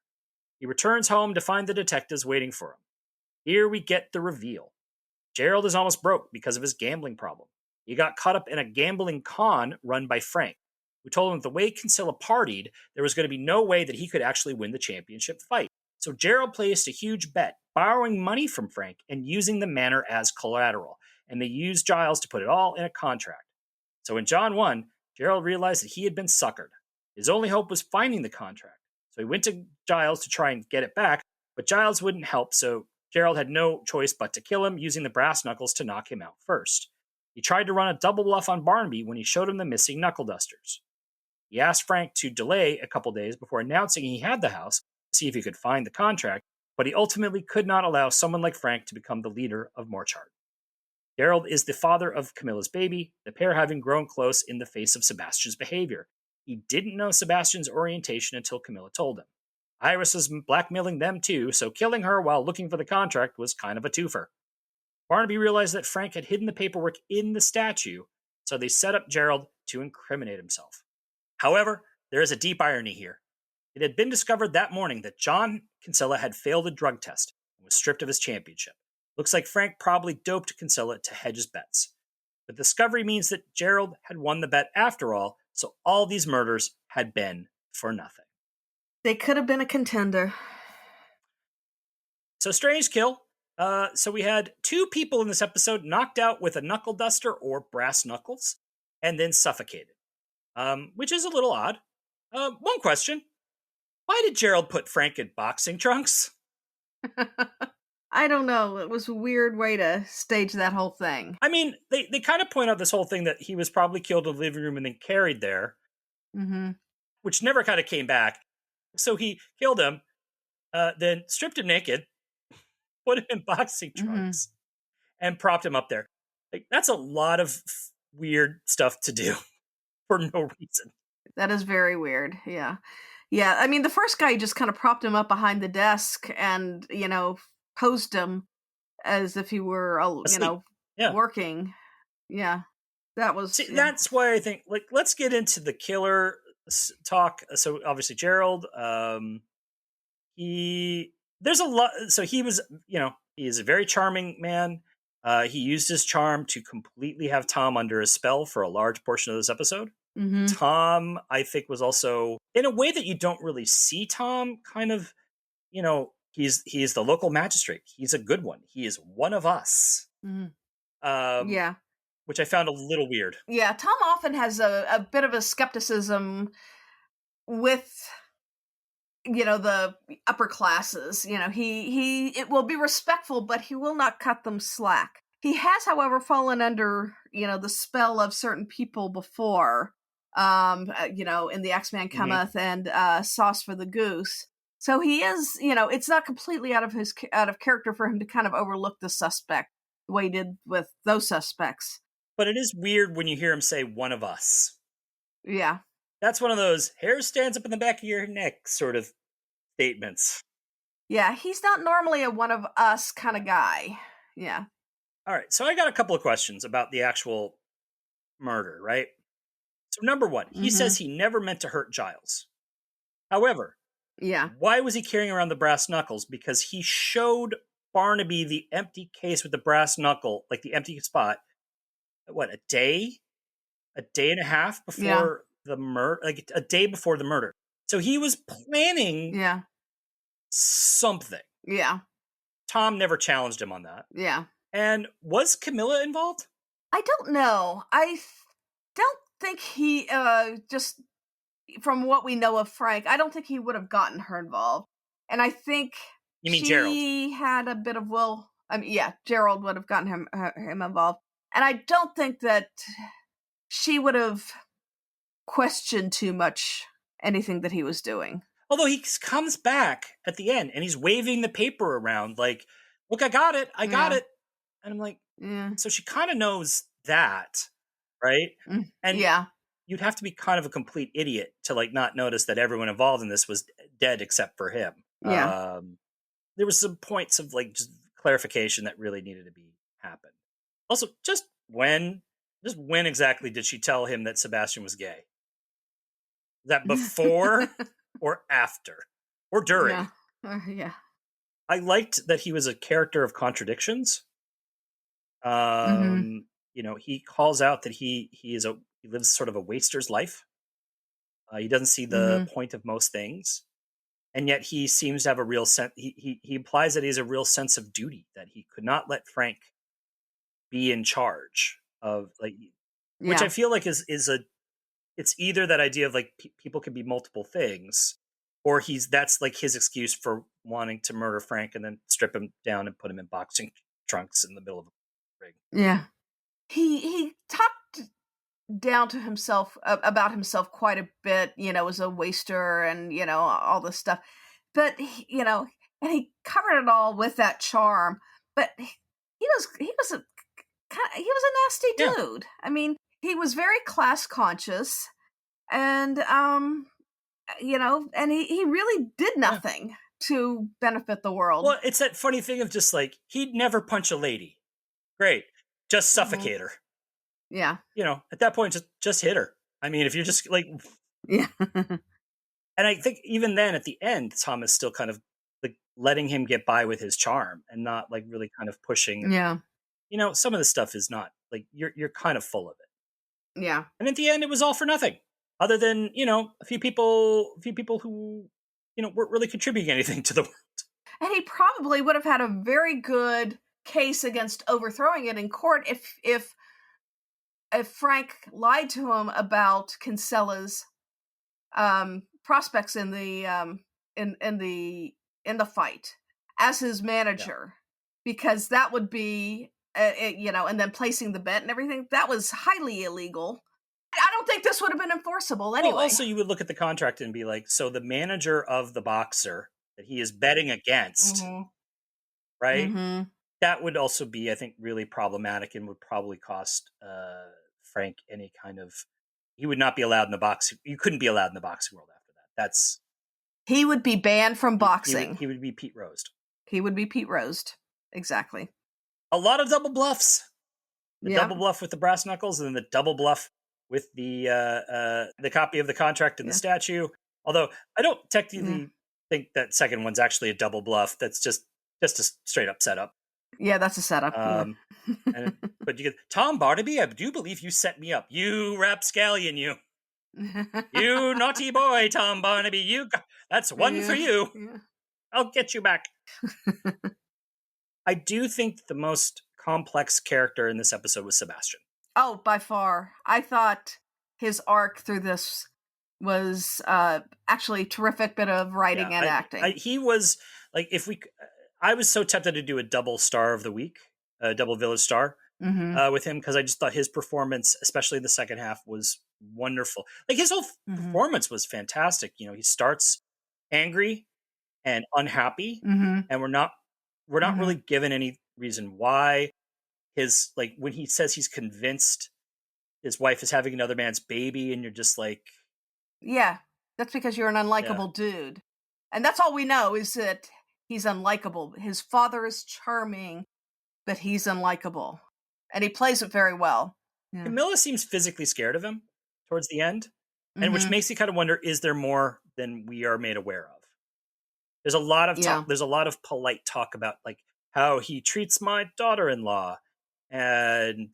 A: He returns home to find the detectives waiting for him. Here we get the reveal. Gerald is almost broke because of his gambling problem. He got caught up in a gambling con run by Frank, who told him that the way Kinsella partied, there was going to be no way that he could actually win the championship fight. So Gerald placed a huge bet, borrowing money from Frank and using the manor as collateral. And they used Giles to put it all in a contract. So when John won, Gerald realized that he had been suckered. His only hope was finding the contract. So he went to Giles to try and get it back, but Giles wouldn't help, so Gerald had no choice but to kill him, using the brass knuckles to knock him out first. He tried to run a double bluff on Barnaby when he showed him the missing knuckle dusters. He asked Frank to delay a couple days before announcing he had the house to see if he could find the contract, but he ultimately could not allow someone like Frank to become the leader of Morchard. Gerald is the father of Camilla's baby, the pair having grown close in the face of Sebastian's behavior. He didn't know Sebastian's orientation until Camilla told him. Iris was blackmailing them too, so killing her while looking for the contract was kind of a twofer. Barnaby realized that Frank had hidden the paperwork in the statue, so they set up Gerald to incriminate himself. However, there is a deep irony here. It had been discovered that morning that John Kinsella had failed a drug test and was stripped of his championship. Looks like Frank probably doped Kinsella to hedge his bets. The discovery means that Gerald had won the bet after all, so all these murders had been for nothing.
B: They could have been a contender.
A: So strange kill. So we had 2 people in this episode knocked out with a knuckle duster or brass knuckles and then suffocated, which is a little odd. One question. Why did Gerald put Frank in boxing trunks?
B: I don't know. It was a weird way to stage that whole thing.
A: I mean, they kind of point out this whole thing that he was probably killed in the living room and then carried there, which never kind of came back. So he killed him, then stripped him naked, put him in boxing trunks, and propped him up there. Like, that's a lot of weird stuff to do for no reason.
B: That is very weird. Yeah. Yeah. I mean, the first guy just kind of propped him up behind the desk and, posed him as if he were, working. Yeah. That was.
A: See, that's why I think, let's get into the killer talk. So obviously Gerald, there's a lot. So he was, he is a very charming man. He used his charm to completely have Tom under a spell for a large portion of this episode. Tom, I think, was also, in a way that you don't really see Tom, kind of, he's the local magistrate. He's a good one. He is one of us.
B: Yeah.
A: Which I found a little weird.
B: Yeah, Tom often has a bit of a skepticism with, the upper classes. He it will be respectful, but he will not cut them slack. He has, however, fallen under, the spell of certain people before, in the X-Man Cometh and Sauce for the Goose. So he is, it's not completely out of character for him to kind of overlook the suspect the way he did with those suspects.
A: But it is weird when you hear him say one of us.
B: Yeah.
A: That's one of those hair stands up in the back of your neck sort of statements.
B: Yeah, he's not normally a one of us kind of guy. Yeah.
A: All right, so I got a couple of questions about the actual murder, right? So number one, he says he never meant to hurt Giles. However, why was he carrying around the brass knuckles? Because he showed Barnaby the empty case with the brass knuckle, like the empty spot, a day and a half before the murder, like a day before the murder. So he was planning something.
B: Yeah.
A: Tom never challenged him on that.
B: Yeah.
A: And was Camilla involved?
B: I don't know. I don't think he, just from what we know of Frank, I don't think he would have gotten her involved. And I think
A: you mean
B: she
A: Gerald
B: had a bit of will. I mean, Gerald would have gotten him involved. And I don't think that she would have questioned too much anything that he was doing.
A: Although he comes back at the end and he's waving the paper around like, look, I got it. I got it. And I'm like, so she kind of knows that, right? And you'd have to be kind of a complete idiot to not notice that everyone involved in this was dead except for him.
B: Yeah.
A: There was some points of just clarification that really needed to be happened. Also, just when exactly did she tell him that Sebastian was gay? Is that before or after or during?
B: Yeah.
A: I liked that he was a character of contradictions. He calls out that he lives sort of a waster's life. He doesn't see the point of most things, and yet he seems to have a real sense. He implies that he has a real sense of duty, that he could not let Frank be in charge of, like, which I
B: Yeah.
A: feel like is a it's either that idea of like people can be multiple things, or that's like his excuse for wanting to murder Frank and then strip him down and put him in boxing trunks in the middle of a ring.
B: Yeah. He talked down to himself about himself quite a bit, as a waster and, all this stuff. But and he covered it all with that charm. But he was a nasty
A: Yeah.
B: dude. I mean, he was very class conscious, and and he really did nothing to benefit the world.
A: Well, it's that funny thing of just like, he'd never punch a lady. Great. Just suffocate her.
B: Yeah.
A: At that point, just hit her. I mean, if you're just like,
B: Yeah.
A: and I think even then at the end, Tom is still kind of like letting him get by with his charm and not like really kind of pushing.
B: Yeah.
A: Some of the stuff is not like, you're kind of full of it.
B: Yeah.
A: And at the end, it was all for nothing, other than, a few people who, weren't really contributing anything to the world.
B: And he probably would have had a very good case against overthrowing it in court if Frank lied to him about Kinsella's prospects in the in the fight as his manager, because that would be and then placing the bet and everything, that was highly illegal. I don't think this would have been enforceable anyway.
A: Well, also, you would look at the contract and be like, so the manager of the boxer that he is betting against, right?
B: Mm-hmm.
A: That would also be, I think, really problematic and would probably cost Frank any kind of. He would not be allowed in the boxing. You couldn't be allowed in the boxing world after that.
B: He would be banned from boxing.
A: He would be Pete Rosed.
B: He would be Pete Rosed. Exactly.
A: A lot of double bluffs. The
B: Yeah.
A: double bluff with the brass knuckles, and then the double bluff with the copy of the contract and the statue. Although I don't technically think that second one's actually a double bluff. That's just a straight up setup.
B: Yeah, that's a setup.
A: But you get, Tom Barnaby, I do believe you set me up. You rapscallion, you. You naughty boy, Tom Barnaby. That's one for you.
B: Yeah.
A: I'll get you back. I do think the most complex character in this episode was Sebastian.
B: Oh, by far. I thought his arc through this was actually a terrific bit of writing and acting.
A: He was like, I was so tempted to do a double star of the week, a double village star with him, because I just thought his performance, especially the second half, was wonderful. Like, his whole performance was fantastic. He starts angry and unhappy, and we're not really given any reason why. His, like, when he says he's convinced his wife is having another man's baby, and you're just like,
B: yeah, that's because you're an unlikable dude. And that's all we know, is that he's unlikable. His father is charming, but he's unlikable. And he plays it very well. Yeah.
A: Camilla seems physically scared of him towards the end, and which makes you kind of wonder, is there more than we are made aware of? There's a lot of talk, there's a lot of polite talk about like how he treats my daughter-in-law, and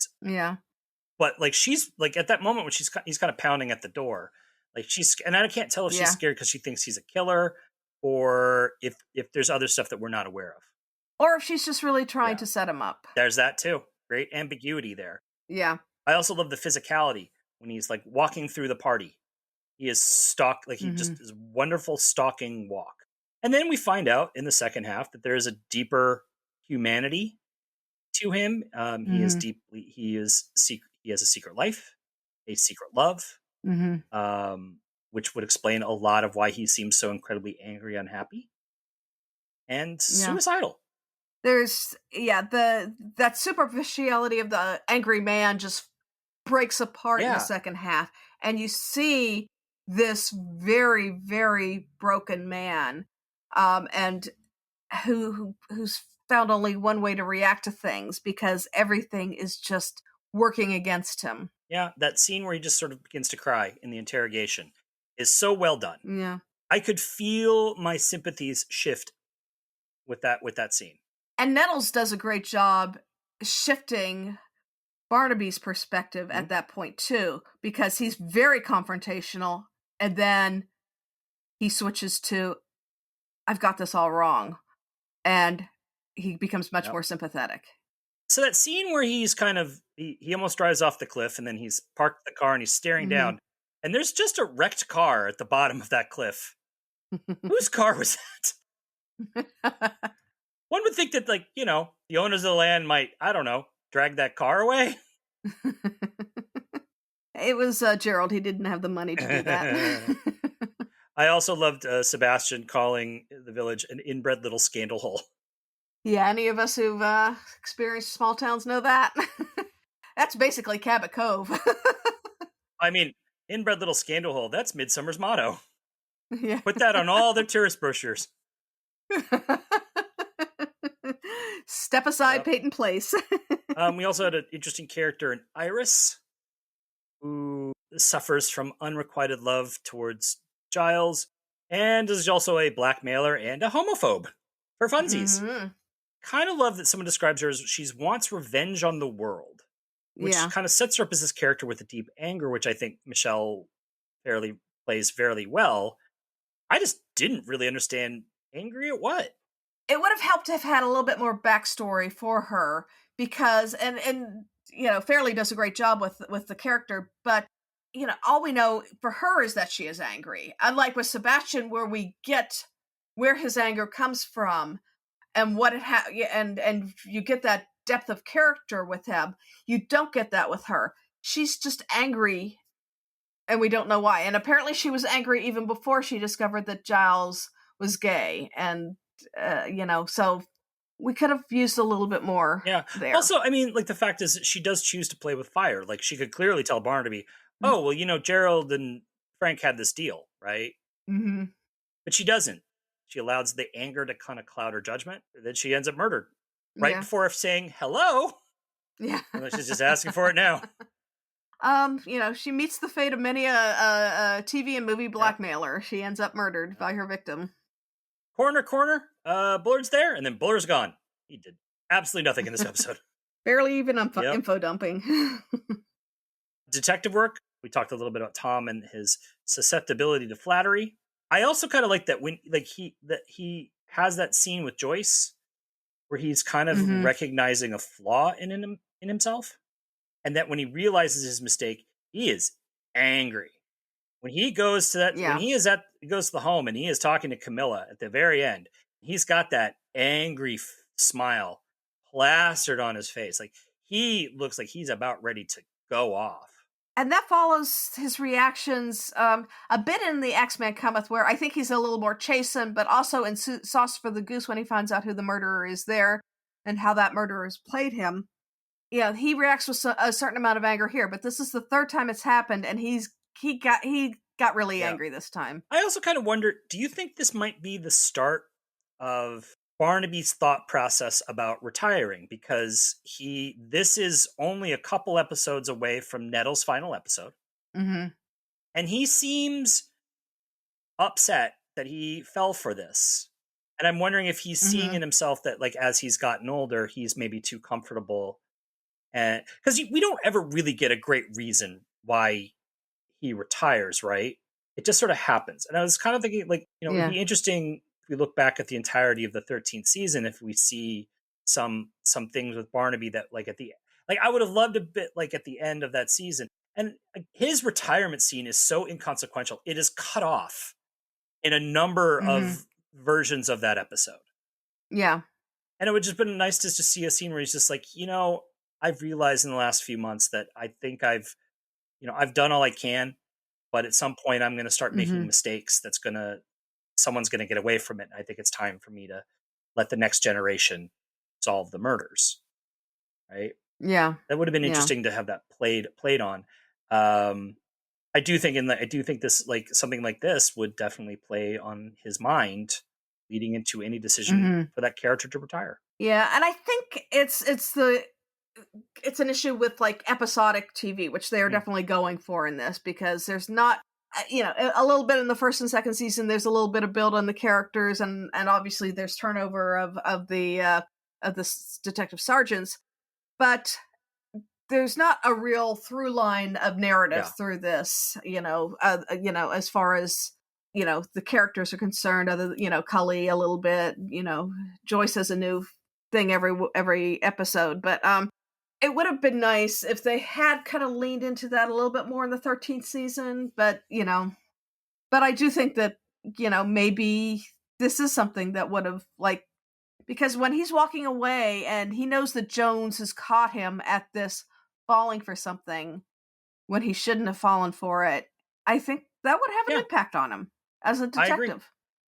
A: but like, she's like, at that moment when he's kind of pounding at the door, like, and I can't tell if she's scared because she thinks he's a killer, or if there's other stuff that we're not aware of,
B: or if she's just really trying to set him up.
A: There's that too. Great ambiguity there.
B: Yeah.
A: I also love the physicality when he's like walking through the party. He is stalked, like, he just is wonderful stalking walk. And then we find out in the second half that there is a deeper humanity to him. He has a secret life, a secret love, which would explain a lot of why he seems so incredibly angry, unhappy, and suicidal.
B: There's that superficiality of the angry man just breaks apart in the second half, and you see this very, very broken man, and who's found only one way to react to things, because everything is just working against him.
A: Yeah, that scene where he just sort of begins to cry in the interrogation is so well done.
B: Yeah,
A: I could feel my sympathies shift with that scene.
B: And Nettles does a great job shifting Barnaby's perspective at that point too, because he's very confrontational And then he switches to, I've got this all wrong. And he becomes much more sympathetic.
A: So that scene where he's kind of, he almost drives off the cliff, and then he's parked the car and he's staring down, and there's just a wrecked car at the bottom of that cliff. Whose car was that? One would think that, like, you know, the owners of the land might, I don't know, drag that car away.
B: It was Gerald. He didn't have the money to do that.
A: I also loved Sebastian calling the village an inbred little scandal hole.
B: Yeah, any of us who've experienced small towns know that. That's basically Cabot Cove.
A: I mean, inbred little scandal hole, that's Midsummer's motto.
B: Yeah.
A: Put that on all their tourist brochures.
B: Step aside, Peyton Place.
A: We also had an interesting character in Iris, who suffers from unrequited love towards Giles, and is also a blackmailer and a homophobe for funsies. Kind of love that someone describes her as she wants revenge on the world, which kind of sets her up as this character with a deep anger, which I think Michelle fairly plays fairly well. I just didn't really understand angry at what.
B: It would have helped to have had a little bit more backstory for her, because and you know, Fairley does a great job with the character, but you know, all we know for her is that she is angry. Unlike with Sebastian, where we get where his anger comes from and what it and you get that depth of character with him. You don't get that with her. She's just angry, and we don't know why. And apparently she was angry even before she discovered that Giles was gay. And, you know, so we could have used a little bit more there.
A: Also, I mean, like, the fact is that she does choose to play with fire. Like, she could clearly tell Barnaby, oh, well, you know, Gerald and Frank had this deal, right?
B: Mm-hmm.
A: But she doesn't. She allows the anger to kind of cloud her judgment. And then she ends up murdered right before saying hello.
B: Yeah.
A: And she's just asking for it now.
B: You know, she meets the fate of many a TV and movie blackmailer. She ends up murdered by her victim.
A: Corner, Bullard's there, and then Bullard's gone. He did absolutely nothing in this episode.
B: Barely even info dumping.
A: Detective work. We talked a little bit about Tom and his susceptibility to flattery. I also kind of like that when he has that scene with Joyce where he's kind of recognizing a flaw in himself, and that when he realizes his mistake, he is angry. When he goes to that, when he goes to the home and he is talking to Camilla at the very end, he's got that angry smile plastered on his face. Like, he looks like he's about ready to go off.
B: And that follows his reactions a bit in the X-Men Cometh, where I think he's a little more chastened, but also in Sauce for the Goose when he finds out who the murderer is there and how that murderer has played him. Yeah, he reacts with a certain amount of anger here, but this is the third time it's happened, and he got really angry this time.
A: I also kind of wonder, do you think this might be the start of Barnaby's thought process about retiring? Because this is only a couple episodes away from Nettle's final episode.
B: Mm-hmm.
A: And he seems upset that he fell for this. And I'm wondering if he's seeing in himself that, like, as he's gotten older, he's maybe too comfortable. And because we don't ever really get a great reason why he retires, right? It just sort of happens. And I was kind of thinking, like, you know, it'd be interesting if we look back at the entirety of the 13th season, if we see some things with Barnaby that, like, I would have loved a bit, like, at the end of that season. And his retirement scene is so inconsequential. It is cut off in a number of versions of that episode.
B: Yeah.
A: And it would just been nice to just see a scene where he's just like, you know, I've realized in the last few months that I think I've done all I can, but at some point I'm going to start making mistakes. Someone's going to get away from it. And I think it's time for me to let the next generation solve the murders. Right.
B: Yeah.
A: That would have been interesting to have that played on. I do think this, like, something like this would definitely play on his mind leading into any decision for that character to retire.
B: Yeah. And I think it's an issue with, like, episodic TV, which they are definitely going for in this, because there's not, you know, a little bit in the first and second season, there's a little bit of build on the characters, and obviously there's turnover of the detective sergeants, but there's not a real through line of narrative
A: Yeah.
B: through this, as far as, the characters are concerned, other, Cully a little bit, Joyce has a new thing every episode. But it would have been nice if they had kind of leaned into that a little bit more in the 13th season. But, but I do think that, maybe this is something that would have, like, because when he's walking away and he knows that Jones has caught him at this falling for something when he shouldn't have fallen for it, I think that would have an impact on him as a
A: I agree.
B: detective.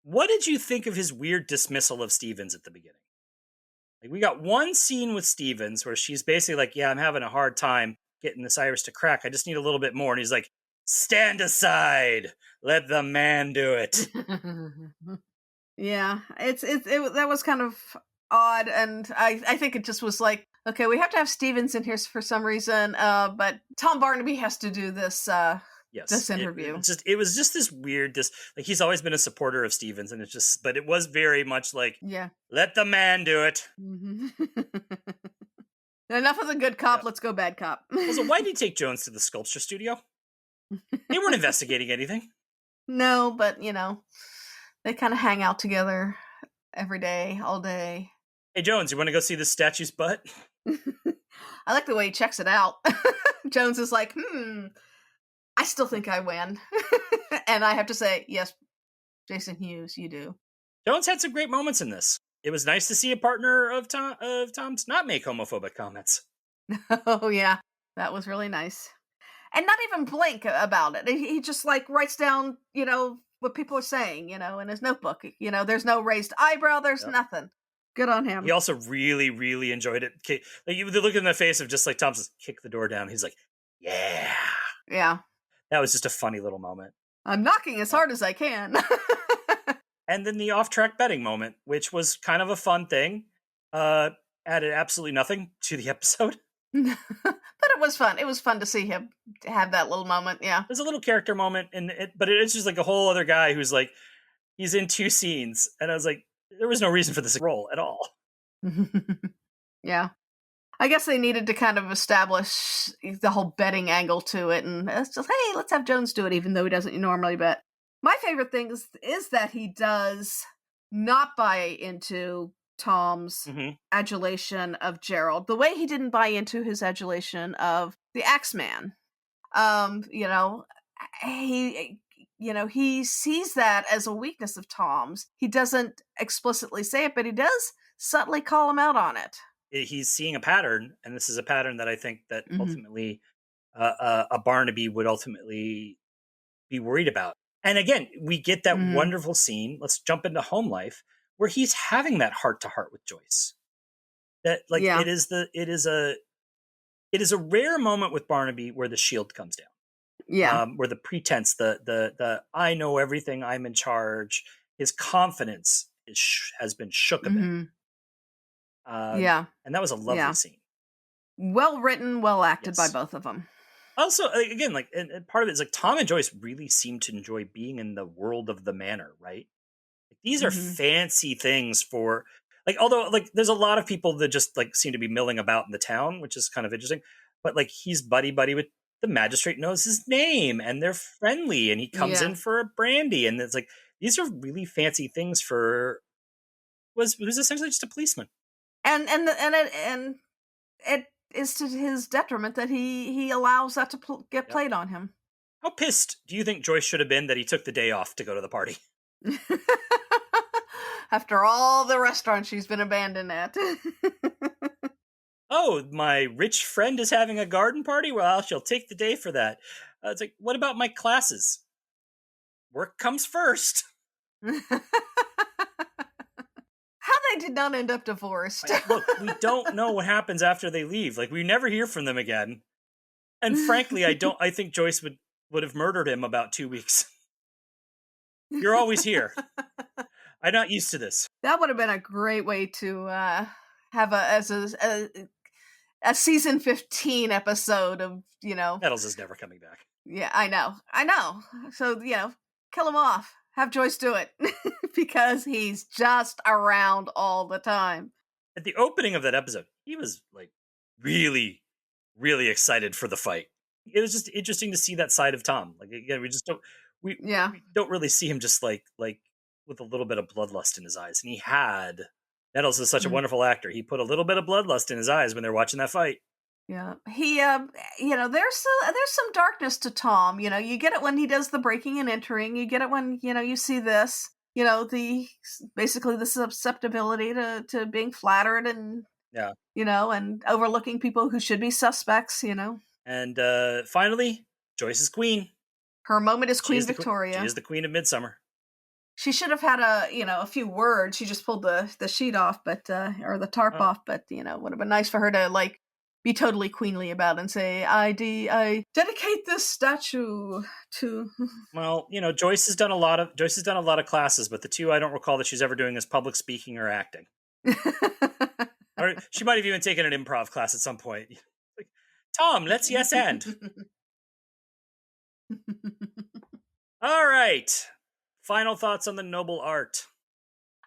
A: What did you think of his weird dismissal of Stevens at the beginning? Like, we got one scene with Stevens where she's basically like, yeah, I'm having a hard time getting this iris to crack. I just need a little bit more. And he's like, stand aside. Let the man do it.
B: Yeah, that was kind of odd, and I think it just was like, okay, we have to have Stevens in here for some reason, but Tom Barnaby has to do this.
A: Yes,
B: this interview.
A: It was just this weird, like, he's always been a supporter of Stevens, and but it was very much like, let the man do it.
B: Mm-hmm. Enough of the good cop. Let's go bad cop.
A: Also, why did he take Jones to the sculpture studio? They weren't investigating anything.
B: No, but they kind of hang out together every day, all day.
A: Hey, Jones, you want to go see the statue's butt?
B: I like the way he checks it out. Jones is like, I still think I win. And I have to say, yes, Jason Hughes, you do.
A: Jones had some great moments in this. It was nice to see a partner of Tom's not make homophobic comments.
B: Oh, yeah. That was really nice. And not even blink about it. He just, like, writes down, what people are saying, in his notebook. There's no raised eyebrow. There's nothing. Good on him.
A: He also really, really enjoyed it. Like, you look in the face of just like Tom says, kick the door down. He's like, yeah.
B: Yeah.
A: That was just a funny little moment.
B: I'm knocking as hard as I can.
A: And then the off-track betting moment, which was kind of a fun thing, added absolutely nothing to the episode.
B: But it was fun. It was fun to see him have that little moment. Yeah.
A: There's a little character moment, but it's just like a whole other guy who's like, he's in two scenes. And I was like, there was no reason for this role at all.
B: Yeah. I guess they needed to kind of establish the whole betting angle to it. And it's just, hey, let's have Jones do it, even though he doesn't normally bet. My favorite thing is that he does not buy into Tom's adulation of Gerald, the way he didn't buy into his adulation of the Axeman. He sees that as a weakness of Tom's. He doesn't explicitly say it, but he does subtly call him out on it.
A: He's seeing a pattern, and this is a pattern that I think that ultimately a Barnaby would ultimately be worried about. And again, we get that wonderful scene. Let's jump into home life, where he's having that heart to heart with Joyce. That it is a rare moment with Barnaby where the shield comes down.
B: Yeah.
A: Where the pretense, the I know everything, I'm in charge, his confidence has been shook a bit. And that was a lovely scene.
B: Well written, well acted by both of them.
A: Also, again, like, and part of it is like Tom and Joyce really seem to enjoy being in the world of the manor, right? Like, these are fancy things for, like, although like there's a lot of people that just like seem to be milling about in the town, which is kind of interesting. But like he's buddy with the magistrate, knows his name, and they're friendly, and he comes in for a brandy, and it's like these are really fancy things for who's essentially just a policeman. And
B: it is to his detriment that he allows that to get played on him.
A: How pissed do you think Joyce should have been that he took the day off to go to the party?
B: After all the restaurants she's been abandoned at.
A: Oh, my rich friend is having a garden party? Well, she'll take the day for that. It's like, what about my classes? Work comes first.
B: How they did not end up divorced.
A: Look, we don't know what happens after they leave. Like, we never hear from them again. And frankly, I think Joyce would have murdered him about 2 weeks. You're always here. I'm not used to this.
B: That would have been a great way to have a season 15 episode of,
A: Nettles is never coming back.
B: Yeah, I know. So, kill him off. Have Joyce do it. Because he's just around all the time.
A: At the opening of that episode, he was like really, really excited for the fight. It was just interesting to see that side of Tom. Like, again, we don't really see him just like with a little bit of bloodlust in his eyes. And he had. Nettles is such a wonderful actor. He put a little bit of bloodlust in his eyes when they're watching that fight.
B: Yeah, he, there's some darkness to Tom. You get it when he does the breaking and entering. You get it when you see this. Basically the susceptibility to being flattered and and overlooking people who should be suspects.
A: And finally, Joyce is queen.
B: Her moment is Queen Victoria.
A: She is the queen of Midsomer.
B: She should have had a few words. She just pulled the sheet off, but or the tarp off. But would have been nice for her to be totally queenly about it and say, I dedicate this statue to.
A: Well, Joyce has done a lot of classes, but the two I don't recall that she's ever doing is public speaking or acting. Or she might have even taken an improv class at some point. Like, Tom, let's yes and. All right. Final thoughts on the noble art.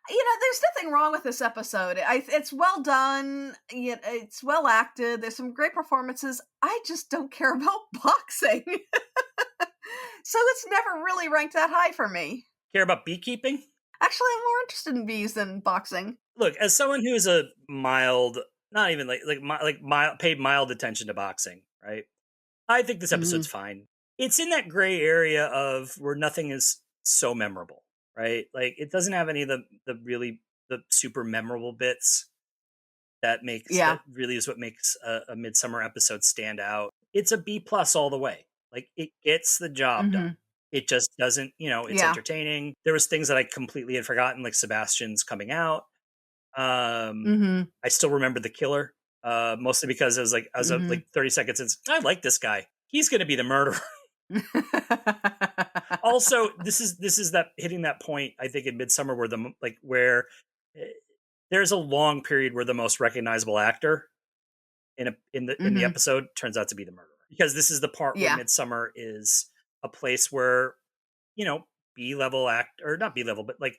B: There's nothing wrong with this episode. It's well done. It's well acted. There's some great performances. I just don't care about boxing. So it's never really ranked that high for me.
A: Care about beekeeping?
B: Actually, I'm more interested in bees than boxing.
A: Look, as someone who is a mild, not even paid mild attention to boxing, right? I think this episode's fine. It's in that gray area of where nothing is so memorable, right? Like, it doesn't have any of the super memorable bits that really is what makes a Midsomer episode stand out. It's a B+ all the way. Like, it gets the job done. It just doesn't, it's entertaining. There was things that I completely had forgotten, like Sebastian's coming out. I still remember the killer, mostly because I was 30 seconds in, I like this guy. He's going to be the murderer. Also, this is that hitting that point, I think, in Midsomer where there's a long period where the most recognizable actor in the episode turns out to be the murderer, because this is the part where Midsomer is a place where B-level or not B-level, but like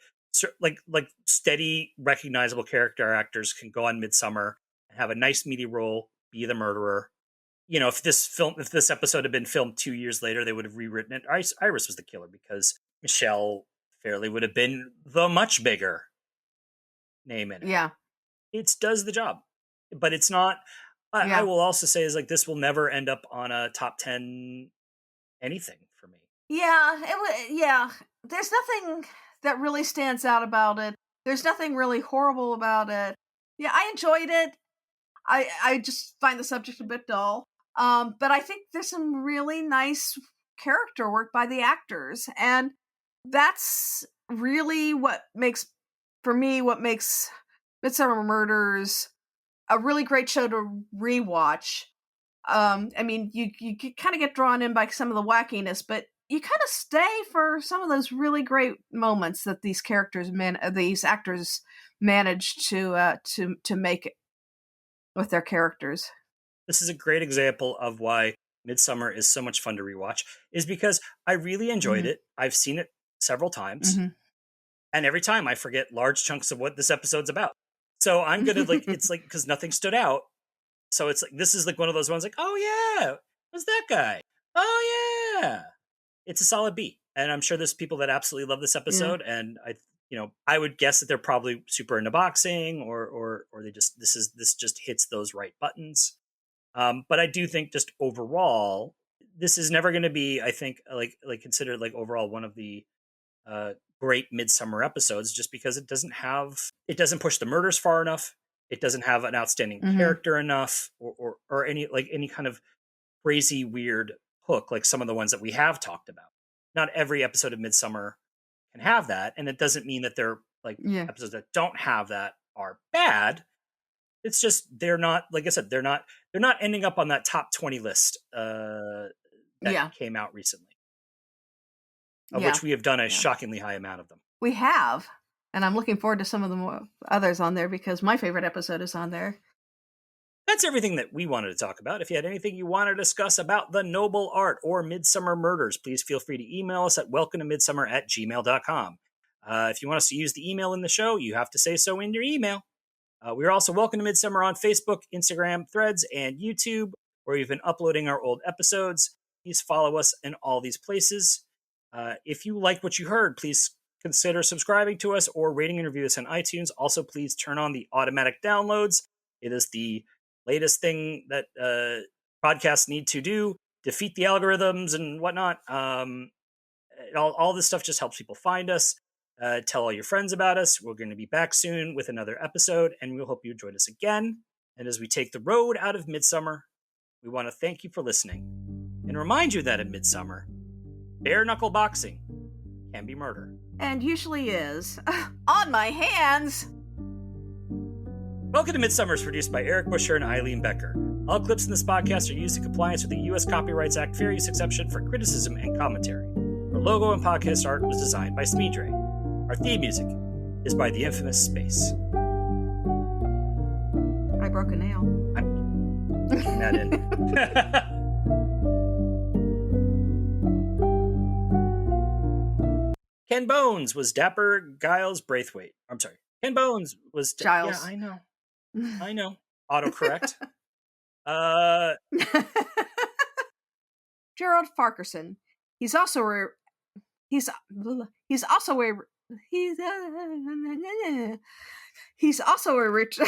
A: steady recognizable character actors can go on Midsomer and have a nice meaty role, be the murderer. If this episode had been filmed 2 years later, they would have rewritten it. Iris was the killer because Michelle Fairley would have been the much bigger name in it.
B: Yeah.
A: It does the job, but it's not. I will also say is this will never end up on a top 10 anything for me.
B: Yeah, there's nothing that really stands out about it. There's nothing really horrible about it. Yeah, I enjoyed it. I just find the subject a bit dull. But I think there's some really nice character work by the actors, and that's really what makes Midsomer Murders a really great show to rewatch. I mean, you kind of get drawn in by some of the wackiness, but you kind of stay for some of those really great moments that these actors manage to make it with their characters.
A: This is a great example of why Midsomer is so much fun to rewatch, is because I really enjoyed it. I've seen it several times, and every time I forget large chunks of what this episode's about. So I'm gonna it's because nothing stood out. So it's this is one of those ones oh yeah, who's that guy? Oh yeah, it's a solid B. And I'm sure there's people that absolutely love this episode, and I would guess that they're probably super into boxing, or they this just hits those right buttons. But I do think just overall, this is never going to be, I think, considered overall one of the great Midsomer episodes, just because it doesn't push the murders far enough. It doesn't have an outstanding character enough, or any kind of crazy weird hook like some of the ones that we have talked about. Not every episode of Midsomer can have that, and it doesn't mean that they're episodes that don't have that are bad. It's just they're not, like I said, they're not ending up on that top 20 list that came out recently, of which we have done a shockingly high amount of them.
B: We have, and I'm looking forward to some of the others on there, because my favorite episode is on there.
A: That's everything that we wanted to talk about. If you had anything you want to discuss about the noble art or Midsomer Murders, please feel free to email us at welcometomidsomer@gmail.com. If you want us to use the email in the show, you have to say so in your email. We're also Welcome to Midsomer on Facebook, Instagram, Threads, and YouTube. where we've been uploading our old episodes. Please follow us in all these places. If you like what you heard, please consider subscribing to us or rating and review us on iTunes. Also, please turn on the automatic downloads. It is the latest thing that podcasts need to do, defeat the algorithms and whatnot. All this stuff just helps people find us. Tell all your friends about us. We're going to be back soon with another episode, and we hope you join us again. And as we take the road out of Midsomer, we want to thank you for listening and remind you that in Midsomer, bare knuckle boxing can be murder.
B: And usually is. On my hands!
A: Welcome to Midsomer is produced by Eric Buscher and Eileen Becker. All clips in this podcast are used in compliance with the U.S. Copyrights Act fair use exception for criticism and commentary. Our logo and podcast art was designed by Smeedrai. Our theme music is by the infamous Space.
B: I broke a nail.
A: I'm keeping that in. Ken Bones was Dapper Giles Braithwaite. I'm sorry. Ken Bones was...
B: Giles.
A: Yeah, I know. Autocorrect.
B: Gerald Farquharson. He's also a rich